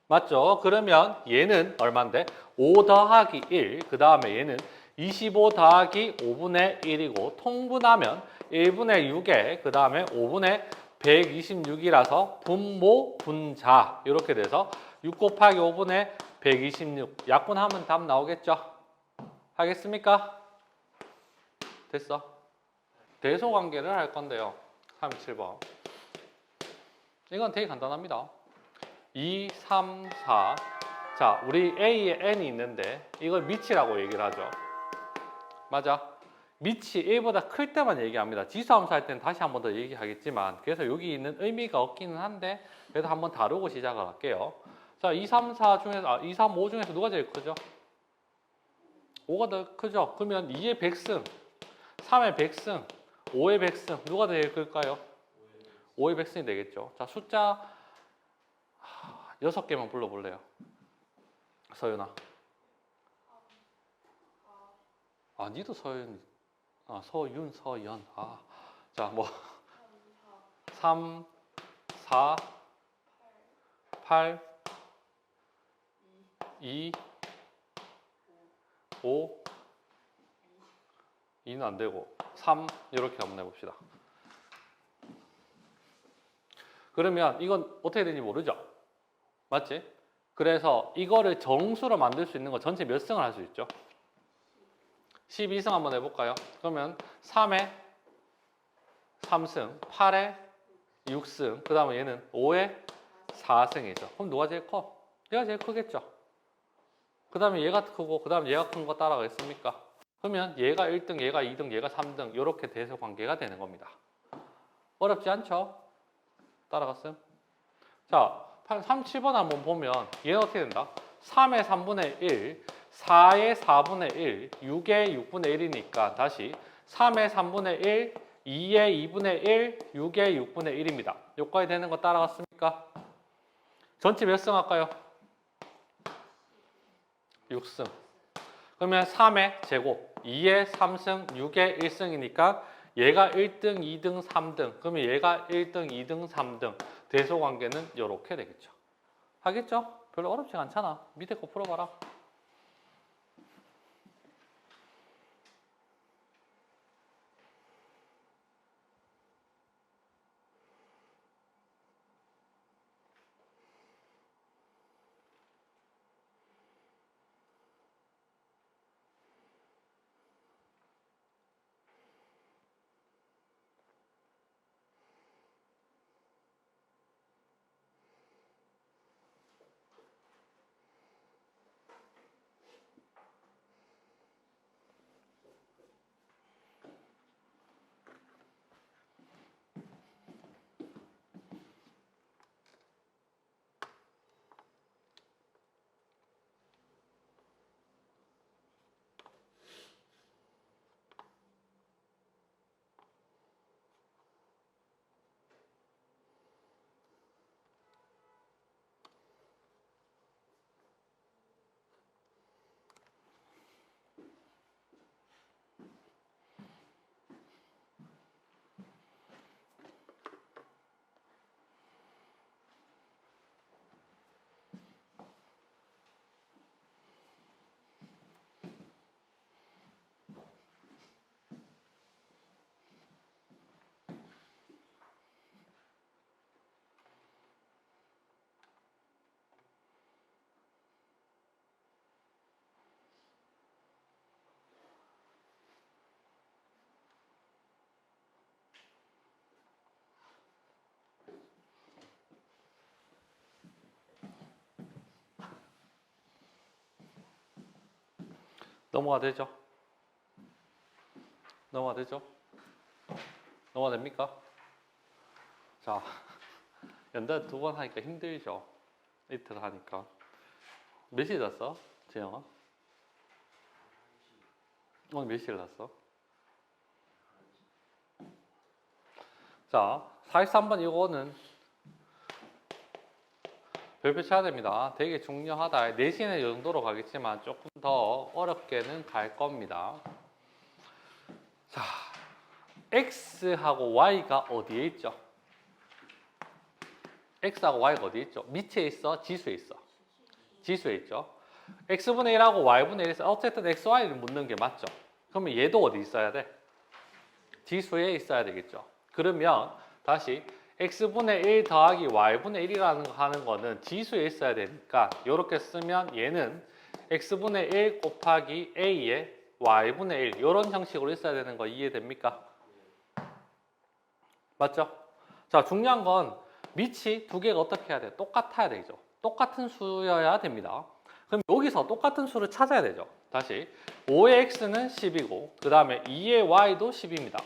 맞죠? 그러면 얘는 얼마인데? 5 더하기 1, 그 다음에 얘는 25 더하기 5분의 1이고 통분하면 1분의 6에 그 다음에 5분의 126이라서 분모, 분자 이렇게 돼서 6 곱하기 5분의 126 약분하면 답 나오겠죠? 하겠습니까? 됐어? 대소관계를 할 건데요. 37번. 이건 되게 간단합니다. 2, 3, 4. 자, 우리 A에 n이 있는데 이걸 미치라고 얘기를 하죠. 맞아? 미치 1보다 클 때만 얘기합니다. 지수함수 할 때는 다시 한 번 더 얘기하겠지만 그래서 여기 있는 의미가 없기는 한데 그래도 한번 다루고 시작을 할게요. 자, 2, 3, 4 중에서 2, 3, 5 중에서 누가 제일 크죠? 5가 더 크죠? 그러면 2의 100승, 3의 100승, 5의 100승 누가 더 제일 클까요? 5의 100승이 되겠죠. 자, 숫자 6개만 불러볼래요. 서윤아. 니도 서윤. 서윤, 서연. 자, 뭐 3, 4, 8, 2, 5, 2는 안 되고 3 이렇게 한번 해봅시다. 그러면 이건 어떻게 되는지 모르죠? 맞지? 그래서 이거를 정수로 만들 수 있는 거 전체 몇 승을 할 수 있죠? 12승 한번 해볼까요? 그러면 3에 3승, 8에 6승, 그 다음에 얘는 5에 4승이죠. 그럼 누가 제일 커? 얘가 제일 크겠죠? 그 다음에 얘가 크고, 그 다음에 얘가 큰 거 따라가겠습니까? 그러면 얘가 1등, 얘가 2등, 얘가 3등 이렇게 대소관계가 되는 겁니다. 어렵지 않죠? 따라갔어요? 자, 37번 한번 보면 얘는 어떻게 된다? 3의 3분의 1, 4의 4분의 1, 6의 6분의 1이니까 다시 3의 3분의 1, 2의 2분의 1, 6의 6분의 1입니다. 여기까지 되는 거 따라갔습니까? 전체 몇 승 할까요? 6승. 그러면 3의 제곱, 2의 3승, 6의 1승이니까 얘가 1등, 2등, 3등. 그러면 얘가 1등, 2등, 3등. 대소관계는 이렇게 되겠죠. 하겠죠? 별로 어렵지 않잖아. 밑에 거 풀어봐라. 넘어가 되죠? 넘어가 되죠? 넘어가 됩니까? 자, 연달 2번 하니까 힘들죠? 이틀 하니까. 몇 시에 잤어? 재영아? 오늘 몇 시에 났어? 자, 43번 이거는 별표 쳐야 됩니다. 되게 중요하다. 내신은 이 정도로 가겠지만 조금 더 어렵게는 갈 겁니다. 자, X하고 Y가 어디에 있죠? X하고 Y가 어디에 있죠? 밑에 있어? 지수에 있어? 지수에 있죠? X분의 1하고 Y분의 1에서 어쨌든 X, Y를 묻는 게 맞죠? 그러면 얘도 어디 있어야 돼? 지수에 있어야 되겠죠? 그러면 다시 X분의 1 더하기 Y분의 1이라는 거 하는 거는 지수에 있어야 되니까 이렇게 쓰면 얘는 X분의 1 곱하기 A에 Y분의 1 이런 형식으로 있어야 되는 거 이해됩니까? 맞죠? 자, 중요한 건 밑이 두 개가 어떻게 해야 돼요? 똑같아야 되죠. 똑같은 수여야 됩니다. 그럼 여기서 똑같은 수를 찾아야 되죠. 다시 5의 X는 10이고 그 다음에 2의 Y도 10입니다.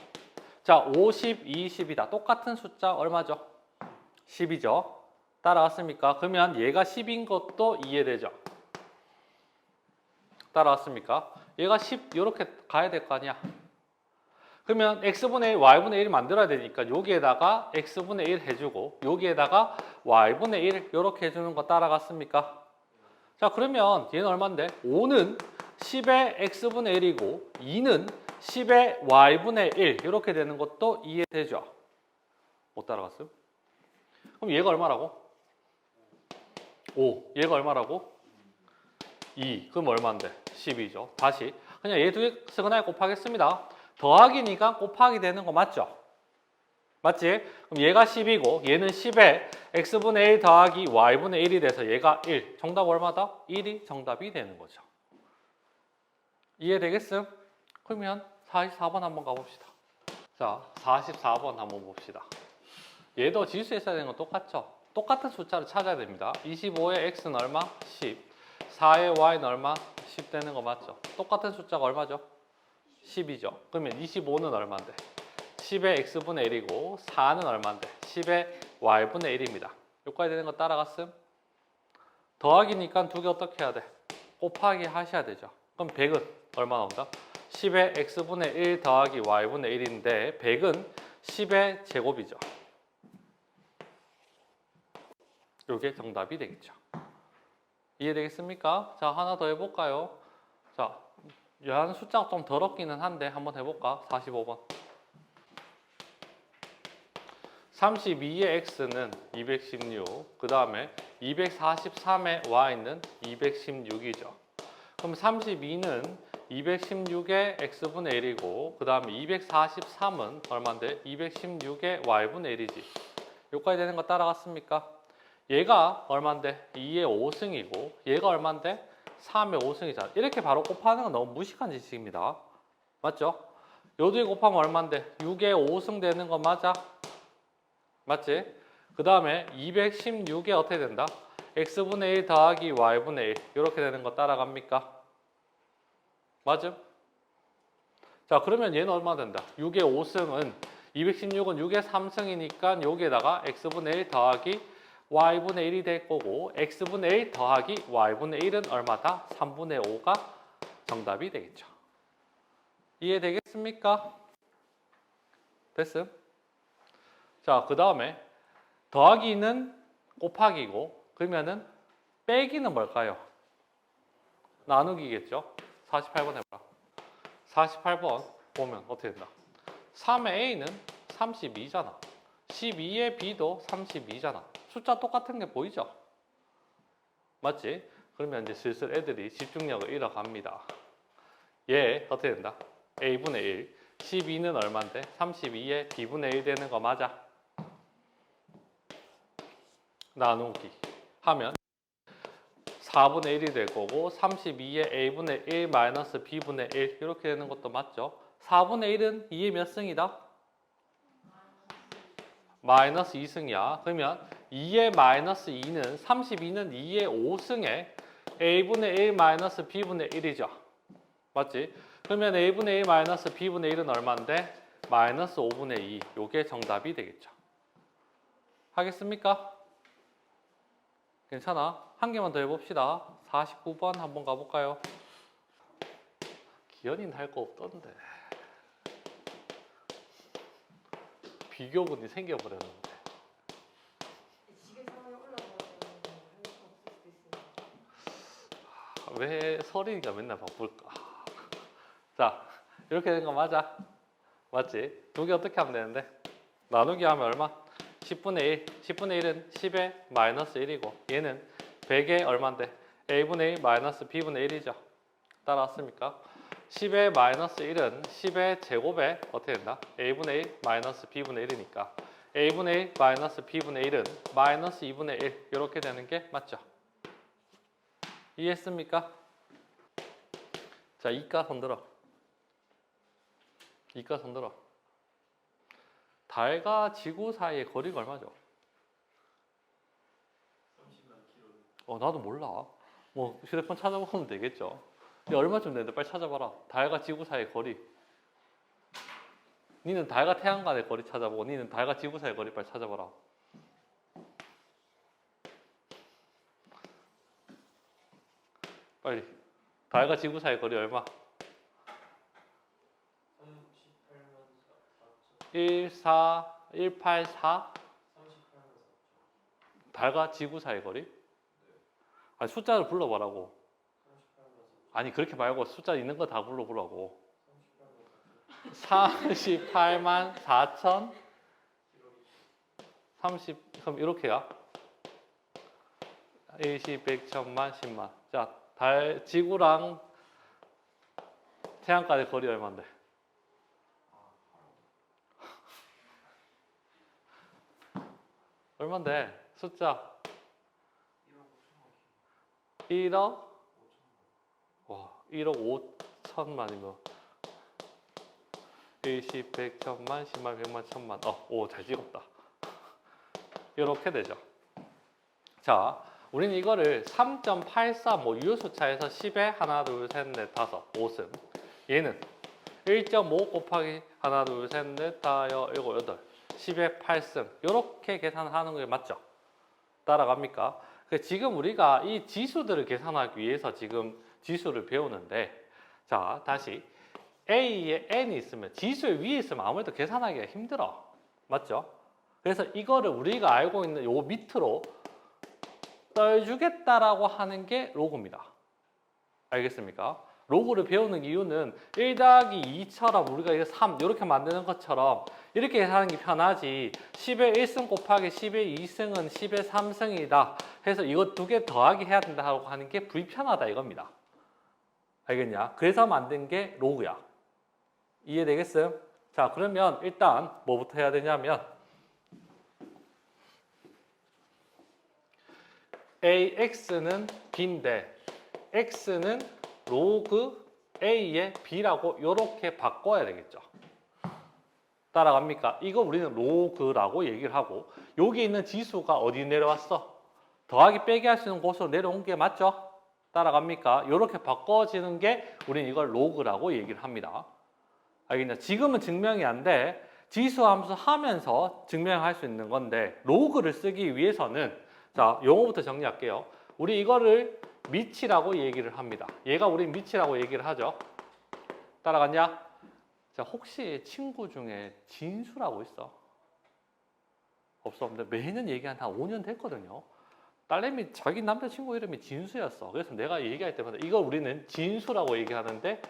자, 50, 20이다. 똑같은 숫자 얼마죠? 10이죠. 따라왔습니까? 그러면 얘가 10인 것도 이해되죠? 따라왔습니까? 얘가 10 이렇게 가야 될 거 아니야? 그러면 X분의 1, Y분의 1을 만들어야 되니까 여기에다가 X분의 1 해주고 여기에다가 Y분의 1 이렇게 해주는 거 따라갔습니까? 자, 그러면 얘는 얼마인데? 5는 10의 X분의 1이고 2는 10의 Y분의 1 이렇게 되는 것도 이해되죠? 못 따라갔어요? 그럼 얘가 얼마라고? 5. 얘가 얼마라고? 2. 그럼 얼마인데? 10이죠. 다시 그냥 얘 두 개 스그나에 곱하겠습니다. 더하기니까 곱하기 되는 거 맞죠? 맞지? 그럼 얘가 10이고 얘는 10에 X분의 1 더하기 Y분의 1이 돼서 얘가 1. 정답 얼마다? 1이 정답이 되는 거죠. 이해되겠음? 그러면 44번 한번 가봅시다. 자, 44번 한번 봅시다. 얘도 지수에 있어야 되는 건 똑같죠? 똑같은 숫자를 찾아야 됩니다. 25의 X는 얼마? 10. 4의 Y는 얼마? 10 되는 거 맞죠? 똑같은 숫자가 얼마죠? 10이죠. 그러면 25는 얼마인데? 10의 X분의 1이고 4는 얼마인데? 10의 Y분의 1입니다. 여기까지 되는 거 따라갔음? 더하기니까 두 개 어떻게 해야 돼? 곱하기 하셔야 되죠. 그럼 100은 얼마 나온다? 10의 X분의 1 더하기 Y분의 1인데 100은 10의 제곱이죠. 이게 정답이 되겠죠. 이해되겠습니까? 자, 하나 더 해볼까요? 자, 얘는 숫자가 좀 더럽기는 한데 한번 해볼까? 45번. 32의 X는 216, 그 다음에 243의 Y는 216이죠. 그럼 32는 216의 X분의 1이고 그 다음에 243은 얼마인데? 216의 Y분의 1이지. 여기까지 되는 거 따라갔습니까? 얘가 얼마인데? 2의 5승이고 얘가 얼마인데? 3의 5승이잖아. 이렇게 바로 곱하는 건 너무 무식한 지식입니다. 맞죠? 요 두개 곱하면 얼마인데? 6의 5승 되는 거 맞아? 맞지? 그 다음에 216에 어떻게 된다? X분의 1 더하기 Y분의 1 이렇게 되는 거 따라갑니까? 맞음? 자, 그러면 얘는 얼마 된다? 6의 5승은 216은 6의 3승이니까 여기에다가 X분의 1 더하기 Y분의 1이 될 거고 X분의 1 더하기 Y분의 1은 얼마다? 3분의 5가 정답이 되겠죠. 이해되겠습니까? 됐음? 자, 그 다음에 더하기는 곱하기고 그러면은 빼기는 뭘까요? 나누기겠죠? 48번 해봐라. 48번 보면 어떻게 된다? 3의 A는 32잖아. 12의 B도 32잖아. 숫자 똑같은 게 보이죠? 맞지? 그러면 이제 슬슬 애들이 집중력을 잃어갑니다. 얘 어떻게 된다? A분의 1. 12는 얼마인데? 32의 B분의 1 되는 거 맞아? 나누기 하면 4분의 1이 될 거고 32의 A분의 1 마이너스 B분의 1 이렇게 되는 것도 맞죠? 4분의 1은 2의 몇 승이다? 마이너스 2승이야. 그러면 2의 마이너스 2는 32는 2의 5승에 A분의 1 마이너스 B분의 1이죠. 맞지? 그러면 A분의 1 마이너스 B분의 1은 얼마인데? 마이너스 5분의 2. 요게 정답이 되겠죠. 하겠습니까? 괜찮아. 한 개만 더 해봅시다. 49번 한번 가볼까요? 기현이는 할 거 없던데. 비교군이 생겨버렸는데. 왜 서린이가 맨날 바쁠까? 자, 이렇게 된 거 맞아? 맞지? 두 개 어떻게 하면 되는데? 나누기 하면 얼마? 10분의 1. 10분의 1은 10의 마이너스 1이고 얘는 100의 얼마인데? a분의 1 마이너스 b분의 1이죠. 따라왔습니까? 10의 마이너스 1은 10의 제곱에 어떻게 된다? a분의 1 마이너스 b분의 1이니까 a분의 1 마이너스 b분의 1은 마이너스 2분의 1 이렇게 되는 게 맞죠? 이해했습니까? 자, 이과 손들어. 이과 손들어. 달과 지구 사이의 거리가 얼마죠? 30만 킬로. 나도 몰라. 뭐 휴대폰 찾아보면 되겠죠. 근데 얼마쯤 되는데 빨리 찾아봐라. 달과 지구 사이의 거리. 니는 달과 태양 간의 거리 찾아보고 니는 달과 지구 사이의 거리 빨리 찾아봐라. 빨리. 달과 지구 사이의 거리 얼마? 184 달과 지구 사이의 거리? 아니 숫자를 불러보라고. 아니 그렇게 말고 숫자 있는 거 다 불러보라고. 38만 4천 30 그럼 이렇게야. 20, 100, 1000만, 10만. 자, 달 지구랑 태양까지 거리 얼마인데? 얼마인데? 숫자 1억? 와, 1억 5천만이면 20, 100, 1000만, 10만, 100만, 1000만. 오, 잘 찍었다. 이렇게 되죠. 자, 우리는 이거를 3.84 뭐 유효수차에서 10에 하나, 둘, 셋, 넷, 다섯, 5승. 얘는 1.5 곱하기 하나, 둘, 셋, 넷, 다, 여, 일곱, 여덟. 10에 8승. 이렇게 계산하는 게 맞죠? 따라갑니까? 지금 우리가 이 지수들을 계산하기 위해서 지금 지수를 배우는데, 자, 다시 A에 N이 있으면 지수의 위에 있으면 아무래도 계산하기가 힘들어. 맞죠? 그래서 이거를 우리가 알고 있는 요 밑으로 떨주겠다라고 하는 게 로그입니다. 알겠습니까? 로그를 배우는 이유는 1 더하기 2처럼 우리가 이거 3 이렇게 만드는 것처럼 이렇게 계산하는 게 편하지 10의 1승 곱하기 10의 2승은 10의 3승이다 해서 이거 두 개 더하기 해야 된다고 하는 게 불편하다 이겁니다. 알겠냐? 그래서 만든 게 로그야. 이해되겠어요? 자, 그러면 일단 뭐부터 해야 되냐면 AX는 B인데 X는 로그 A의 B라고 이렇게 바꿔야 되겠죠. 따라갑니까? 이거 우리는 로그라고 얘기를 하고 여기 있는 지수가 어디 내려왔어? 더하기 빼기 할 수 있는 곳으로 내려온 게 맞죠? 따라갑니까? 이렇게 바꿔지는 게 우리는 이걸 로그라고 얘기를 합니다. 알겠냐? 지금은 증명이 안 돼. 지수 함수 하면서 증명할 수 있는 건데 로그를 쓰기 위해서는 자, 용어부터 정리할게요. 우리 이거를 미치라고 얘기를 합니다. 얘가 우리 미치라고 얘기를 하죠. 따라갔냐? 자, 혹시 친구 중에 진수라고 있어? 없어. 근데 매년 얘기한 한 5년 됐거든요. 딸내미 자기 남자친구 이름이 진수였어. 그래서 내가 얘기할 때마다 이걸 우리는 진수라고 얘기하는데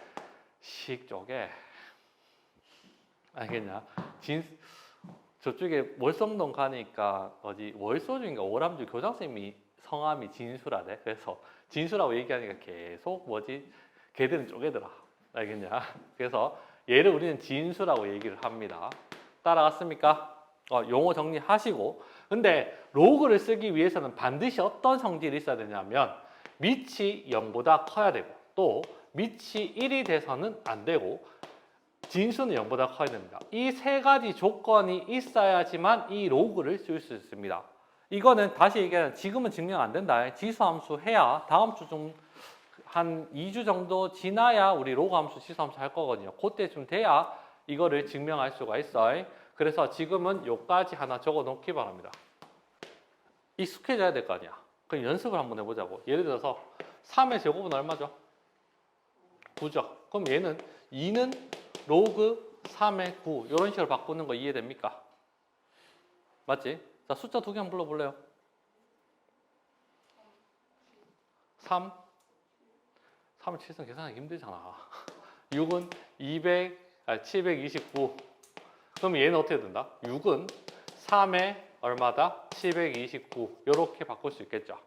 식 쪽에 알겠냐? 저쪽에 월성동 가니까 어디 월소주인가 오람주 교장선생님이 성함이 진수라대. 그래서 진수라고 얘기하니까 계속 걔들은 쪼개더라. 알겠냐? 그래서 얘를 우리는 진수라고 얘기를 합니다. 따라갔습니까? 용어 정리하시고. 근데 로그를 쓰기 위해서는 반드시 어떤 성질이 있어야 되냐면 밑이 0보다 커야 되고 또 밑이 1이 돼서는 안 되고 진수는 0보다 커야 됩니다. 이 세 가지 조건이 있어야지만 이 로그를 쓸 수 있습니다. 이거는 다시 얘기하면 지금은 증명 안 된다. 지수함수 해야 다음 주 좀 한 2주 정도 지나야 우리 로그함수, 지수함수 할 거거든요. 그때쯤 돼야 이거를 증명할 수가 있어요. 그래서 지금은 요까지 하나 적어 놓기 바랍니다. 익숙해져야 될 거 아니야. 그럼 연습을 한번 해보자고. 예를 들어서 3의 제곱은 얼마죠? 9죠. 그럼 얘는 2는 로그 3의 9 이런 식으로 바꾸는 거 이해됩니까? 맞지? 자, 숫자 두 개 한번 불러볼래요? 3. 3을 7선 계산하기 힘들잖아. 6은 729. 그럼 얘는 어떻게 된다? 6은 3에 얼마다? 729. 이렇게 바꿀 수 있겠죠.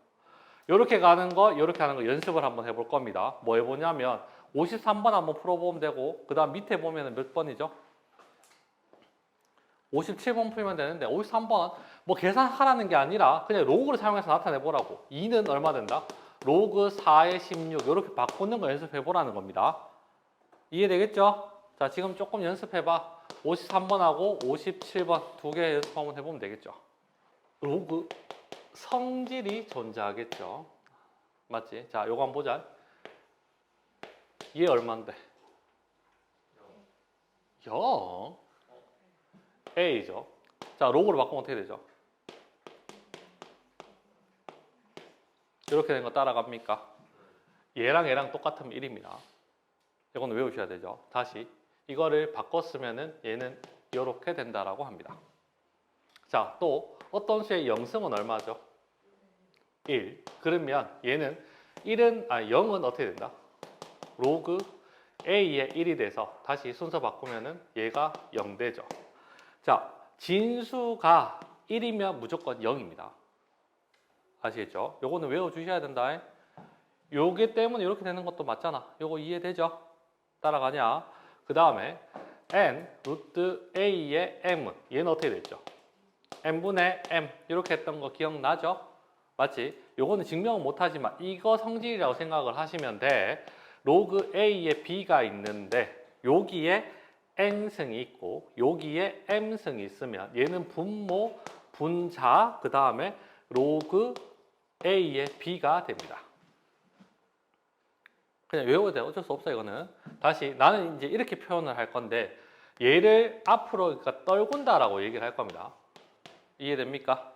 이렇게 가는 거, 이렇게 하는 거 연습을 한번 해볼 겁니다. 뭐 해보냐면 53번 한번 풀어보면 되고 그 다음 밑에 보면 몇 번이죠? 57번 풀면 되는데 53번 뭐 계산하라는 게 아니라 그냥 로그를 사용해서 나타내보라고. 2는 얼마 된다? 로그 4의 16 이렇게 바꾸는 거 연습해보라는 겁니다. 이해되겠죠? 자, 지금 조금 연습해봐. 53번하고 57번 두 개 연습 한번 해보면 되겠죠. 로그 성질이 존재하겠죠. 맞지? 자, 요거 한번 보자. 얘 얼마인데? 0. A죠. 자, 로그로 바꾸면 어떻게 되죠? 이렇게 된 거 따라갑니까? 얘랑 똑같으면 1입니다. 이건 외우셔야 되죠. 다시 이거를 바꿨으면은 얘는 이렇게 된다라고 합니다. 자, 또 어떤 수의 영승은 얼마죠? 1. 그러면 얘는 0은 어떻게 된다? 로그 A의 1이 돼서 다시 순서 바꾸면은 얘가 0 되죠. 자, 진수가 1이면 무조건 0입니다. 아시겠죠? 요거는 외워주셔야 된다. 요게 때문에 이렇게 되는 것도 맞잖아. 요거 이해되죠? 따라가냐? 그 다음에 n 루트 a의 m은 얘는 어떻게 됐죠? n분의 m 이렇게 했던 거 기억나죠? 맞지? 요거는 증명은 못하지만 이거 성질이라고 생각을 하시면 돼. 로그 a에 b가 있는데 여기에 n승이 있고 여기에 m승이 있으면 얘는 분모, 분자, 그 다음에 로그 a의 b가 됩니다. 그냥 외워도 돼. 어쩔 수 없어 이거는. 다시 나는 이제 이렇게 표현을 할 건데 얘를 앞으로 그러니까 떨군다라고 얘기를 할 겁니다. 이해됩니까?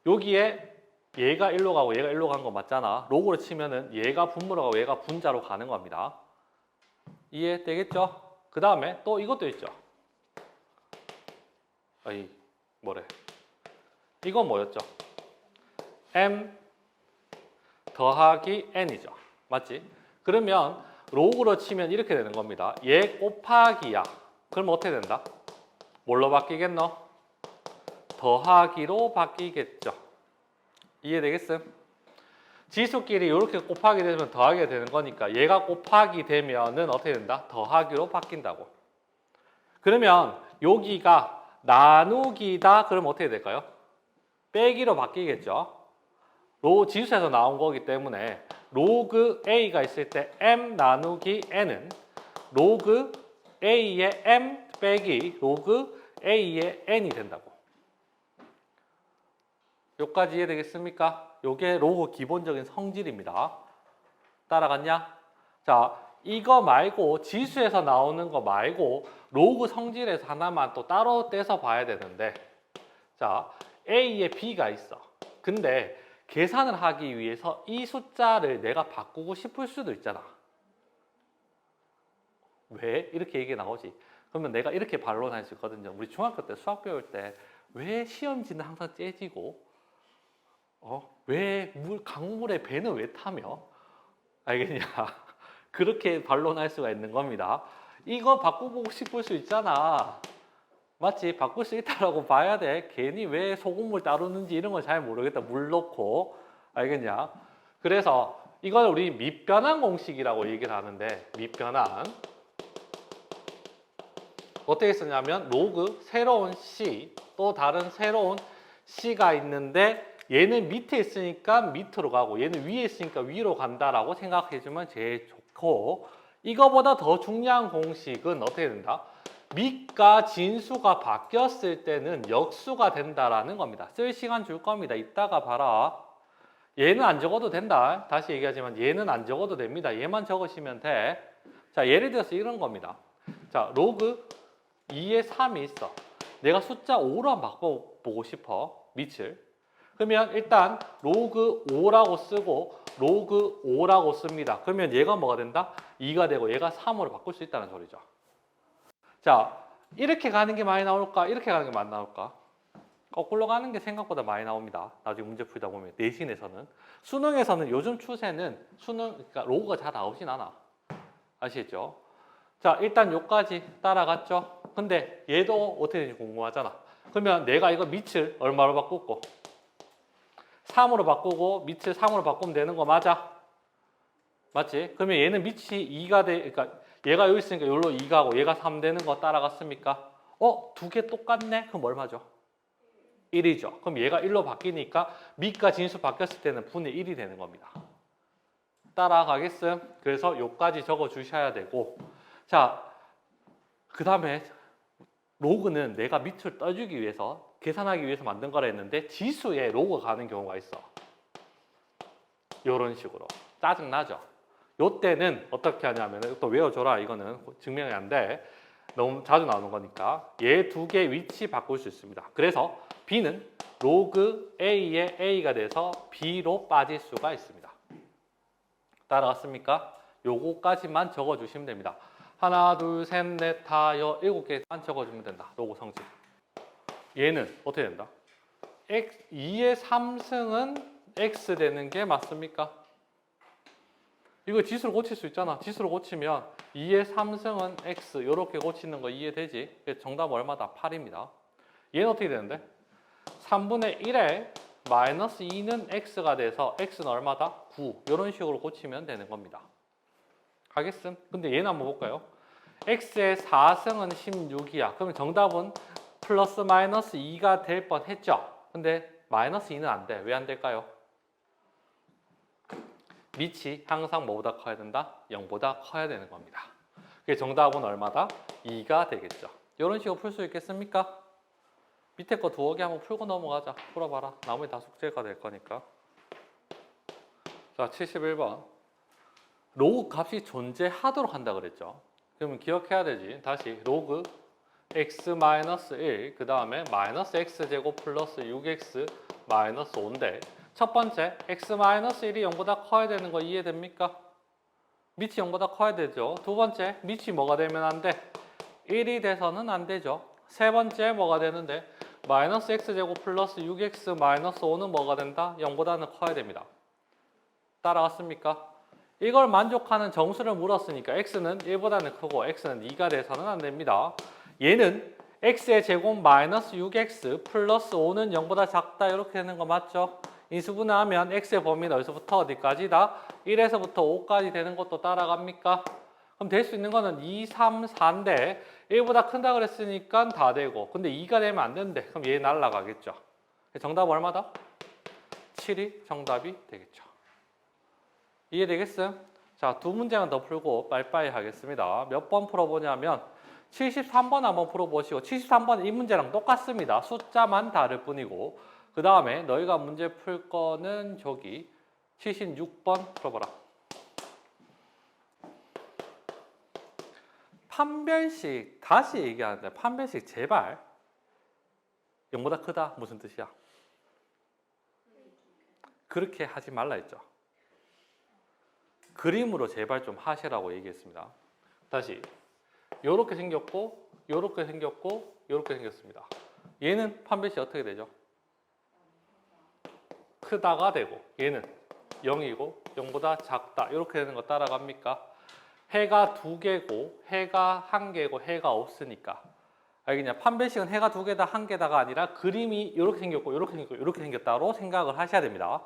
여기에 얘가 1로 가고 얘가 1로 간 거 맞잖아. 로그로 치면은 얘가 분모로 가고 얘가 분자로 가는 겁니다. 이해되겠죠? 그 다음에 또 이것도 있죠. 아이 뭐래? 이건 뭐였죠? m 더하기 n이죠. 맞지? 그러면 로그로 치면 이렇게 되는 겁니다. 얘 곱하기야. 그럼 어떻게 된다? 뭘로 바뀌겠노? 더하기로 바뀌겠죠. 이해되겠음? 지수끼리 이렇게 곱하기 되면 더하기가 되는 거니까 얘가 곱하기 되면은 어떻게 된다? 더하기로 바뀐다고. 그러면 여기가 나누기다. 그럼 어떻게 될까요? 빼기로 바뀌겠죠. 지수에서 나온 거기 때문에 로그 a가 있을 때 m 나누기 n은 로그 a의 m 빼기 로그 a의 n이 된다고. 여기까지 이해되겠습니까? 요게 로그 기본적인 성질입니다. 따라갔냐? 자, 이거 말고 지수에서 나오는 거 말고 로그 성질에서 하나만 또 따로 떼서 봐야 되는데 자, a에 b가 있어. 근데 계산을 하기 위해서 이 숫자를 내가 바꾸고 싶을 수도 있잖아. 왜? 이렇게 얘기 나오지. 그러면 내가 이렇게 반론할 수 있거든요. 우리 중학교 때 수학 배울 때 왜 시험지는 항상 째지고 왜 강물에 배는 왜 타며? 알겠냐? 그렇게 반론할 수가 있는 겁니다. 이거 바꾸고 싶을 수 있잖아. 맞지? 바꿀 수 있다라고 봐야 돼. 괜히 왜 소금물 따르는지 이런 걸 잘 모르겠다. 물 넣고. 알겠냐? 그래서 이걸 우리 밑변환 공식이라고 얘기를 하는데 밑변환 어떻게 쓰냐면 로그 새로운 c 또 다른 새로운 c가 있는데 얘는 밑에 있으니까 밑으로 가고 얘는 위에 있으니까 위로 간다라고 생각해주면 제일 좋고 이거보다 더 중요한 공식은 어떻게 된다? 밑과 진수가 바뀌었을 때는 역수가 된다라는 겁니다. 쓸 시간 줄 겁니다. 이따가 봐라. 얘는 안 적어도 된다. 다시 얘기하지만 얘는 안 적어도 됩니다. 얘만 적으시면 돼. 자, 예를 들어서 이런 겁니다. 자, 로그 2에 3이 있어. 내가 숫자 5로 한번 바꿔보고 싶어. 밑을. 그러면 일단 로그 5라고 쓰고 로그 5라고 씁니다. 그러면 얘가 뭐가 된다? 2가 되고 얘가 3으로 바꿀 수 있다는 소리죠. 자, 이렇게 가는 게 많이 나올까? 이렇게 가는 게 많이 나올까? 거꾸로 가는 게 생각보다 많이 나옵니다. 나중에 문제 풀다 보면 내신에서는. 수능에서는 요즘 추세는 그러니까 로그가 잘 나오진 않아. 아시겠죠? 자, 일단 요까지 따라갔죠? 근데 얘도 어떻게 되는지 궁금하잖아. 그러면 내가 이거 밑을 얼마로 바꾸고 3으로 바꾸고 밑을 3으로 바꾸면 되는 거 맞아? 맞지? 그러면 얘는 밑이 2가 그러니까 얘가 여기 있으니까 여기로 2가고 얘가 3 되는 거 따라갔습니까? 두 개 똑같네? 그럼 얼마죠? 1이죠. 그럼 얘가 1로 바뀌니까 밑과 진수 바뀌었을 때는 분의 1이 되는 겁니다. 따라가겠음? 그래서 요까지 적어 주셔야 되고, 자, 그 다음에 로그는 내가 밑을 떠주기 위해서 계산하기 위해서 만든 거라 했는데 지수에 로그가 가는 경우가 있어. 이런 식으로. 짜증나죠? 요때는 어떻게 하냐면 또 외워줘라. 이거는 증명이 안 돼. 너무 자주 나오는 거니까 얘 두 개 위치 바꿀 수 있습니다. 그래서 B는 로그 A의 A가 돼서 B로 빠질 수가 있습니다. 따라갔습니까? 요거까지만 적어주시면 됩니다. 하나, 둘, 셋, 넷, 다, 여, 7개만 적어주면 된다. 로그 성질. 얘는 어떻게 된다? 2의 3승은 X 되는 게 맞습니까? 이거 지수로 고칠 수 있잖아. 지수로 고치면 2의 3승은 X 이렇게 고치는 거 이해되지? 정답 얼마다? 8입니다. 얘는 어떻게 되는데? 3분의 1에 마이너스 2는 X가 돼서 X는 얼마다? 9 이런 식으로 고치면 되는 겁니다. 하겠음? 근데 얘는 한번 볼까요? X의 4승은 16이야. 그러면 정답은 플러스 마이너스 2가 될 뻔했죠? 근데 마이너스 2는 안 돼. 왜 안 될까요? 밑이 항상 뭐보다 커야 된다? 0보다 커야 되는 겁니다. 그래서 정답은 얼마다? 2가 되겠죠. 이런 식으로 풀 수 있겠습니까? 밑에 거 두어 개 한번 풀고 넘어가자. 풀어봐라. 나머지 다 숙제가 될 거니까. 자, 71번. 로그 값이 존재하도록 한다 그랬죠. 그러면 기억해야 되지. 다시 로그 x-1 그 다음에 마이너스 x제곱 플러스 6x 마이너스 5인데 첫 번째 x-1이 0보다 커야 되는 거 이해됩니까? 밑이 0보다 커야 되죠. 두 번째 밑이 뭐가 되면 안 돼? 1이 돼서는 안 되죠. 세 번째 뭐가 되는데 마이너스 x제곱 플러스 6x 마이너스 5는 뭐가 된다? 0보다는 커야 됩니다. 따라왔습니까? 이걸 만족하는 정수를 물었으니까 x는 1보다는 크고 x는 2가 돼서는 안 됩니다. 얘는 x의 제곱 마이너스 6x 플러스 5는 0보다 작다 이렇게 되는 거 맞죠? 인수분해하면 x의 범위는 어디서부터 어디까지다? 1에서부터 5까지 되는 것도 따라갑니까? 그럼 될 수 있는 거는 2, 3, 4인데 1보다 큰다 그랬으니까 다 되고 근데 2가 되면 안 되는데 그럼 얘 날라가겠죠. 정답 얼마다? 7이 정답이 되겠죠. 이해되겠어요? 자, 두 문제만 더 풀고 빠이빠이 하겠습니다. 몇 번 풀어보냐면 73번 한번 풀어보시고 73번 이 문제랑 똑같습니다. 숫자만 다를 뿐이고 그 다음에 너희가 문제 풀 거는 저기 76번 풀어봐라. 판별식 다시 얘기하는데 판별식 제발 0보다 크다 무슨 뜻이야? 그렇게 하지 말라 했죠. 그림으로 제발 좀 하시라고 얘기했습니다. 다시 요렇게 생겼고 요렇게 생겼고 요렇게 생겼습니다. 얘는 판별식 어떻게 되죠? 크다가 되고 얘는 0이고 0보다 작다 이렇게 되는 거 따라갑니까? 해가 2개고 해가 1개고 해가 없으니까 알겠냐? 판별식은 해가 2개다 1개다가 아니라 그림이 이렇게 생겼고 이렇게 생겼고 이렇게 생겼다로 생각을 하셔야 됩니다.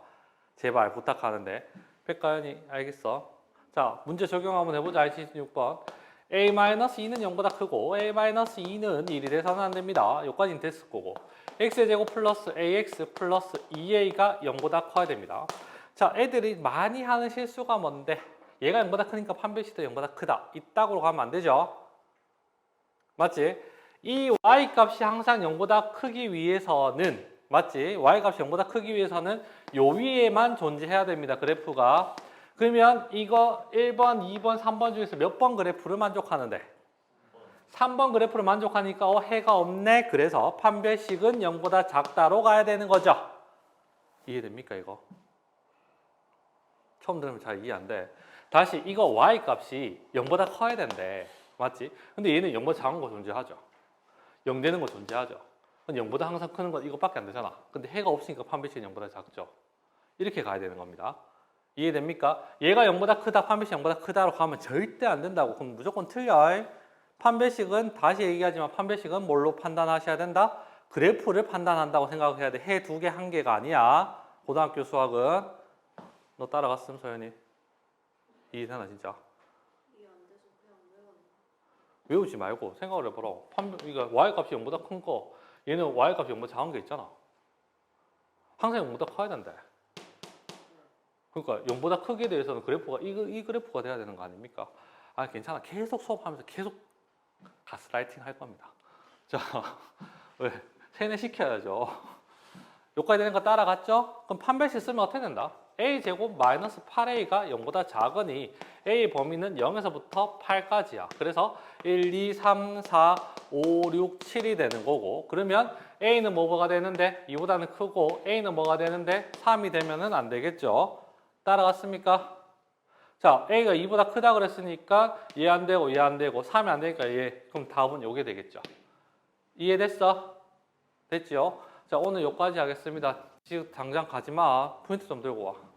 제발 부탁하는데 백가연이 알겠어? 자, 문제 적용 한번 해보자. 76번 a-2는 0보다 크고 a-2는 1이 돼서는 안 됩니다. 여기까지는 됐을 거고 x의 제곱 플러스 ax 플러스 2a가 0보다 커야 됩니다. 자, 애들이 많이 하는 실수가 뭔데? 얘가 0보다 크니까 판별식도 0보다 크다. 이따구로 가면 안 되죠? 맞지? 이 y값이 항상 0보다 크기 위해서는 맞지? y값이 0보다 크기 위해서는 요 위에만 존재해야 됩니다. 그래프가. 그러면 이거 1번, 2번, 3번 중에서 몇 번 그래프를 만족하는데? 3번 그래프를 만족하니까 해가 없네. 그래서 판별식은 0보다 작다로 가야 되는 거죠. 이해됩니까 이거? 처음 들으면 잘 이해 안 돼. 다시 이거 y 값이 0보다 커야 된대. 맞지? 근데 얘는 0보다 작은 거 존재하죠. 0 되는 거 존재하죠. 근데 0보다 항상 크는 건 이거밖에 안 되잖아. 근데 해가 없으니까 판별식은 0보다 작죠. 이렇게 가야 되는 겁니다. 이해됩니까? 얘가 0보다 크다, 판별식 0보다 크다로 가면 절대 안 된다고. 그럼 무조건 틀려. 판별식은 다시 얘기하지만 판별식은 뭘로 판단하셔야 된다? 그래프를 판단한다고 생각해야 돼. 해 두 개, 한 개가 아니야. 고등학교 수학은. 너 따라갔음, 소연이? 이해되나 진짜? 외우지 말고 생각을 해보라. 이거 y값이 0보다 큰 거, 얘는 y값이 0보다 작은 게 있잖아. 항상 0보다 커야 된대. 그러니까 0보다 크게 대해서는 그래프가 이 그래프가 돼야 되는 거 아닙니까? 아 괜찮아. 계속 수업하면서 계속 가스라이팅 할 겁니다. 자, 왜? 세뇌시켜야죠. 여기까지 되는 거 따라갔죠? 그럼 판별식 쓰면 어떻게 된다? a제곱 마이너스 8a가 0보다 작으니 a 범위는 0에서부터 8까지야. 그래서 1, 2, 3, 4, 5, 6, 7이 되는 거고, 그러면 a는 뭐가 되는데 2보다는 크고 a는 뭐가 되는데 3이 되면은 안 되겠죠. 따라갔습니까? 자, a가 2보다 크다 그랬으니까 얘 안 되고 얘 안 되고 3이 안 되니까 얘. 그럼 답은 요게 되겠죠. 이해됐어? 됐죠? 자, 오늘 여기까지 하겠습니다. 지금 당장 가지 마. 포인트 좀 들고 와.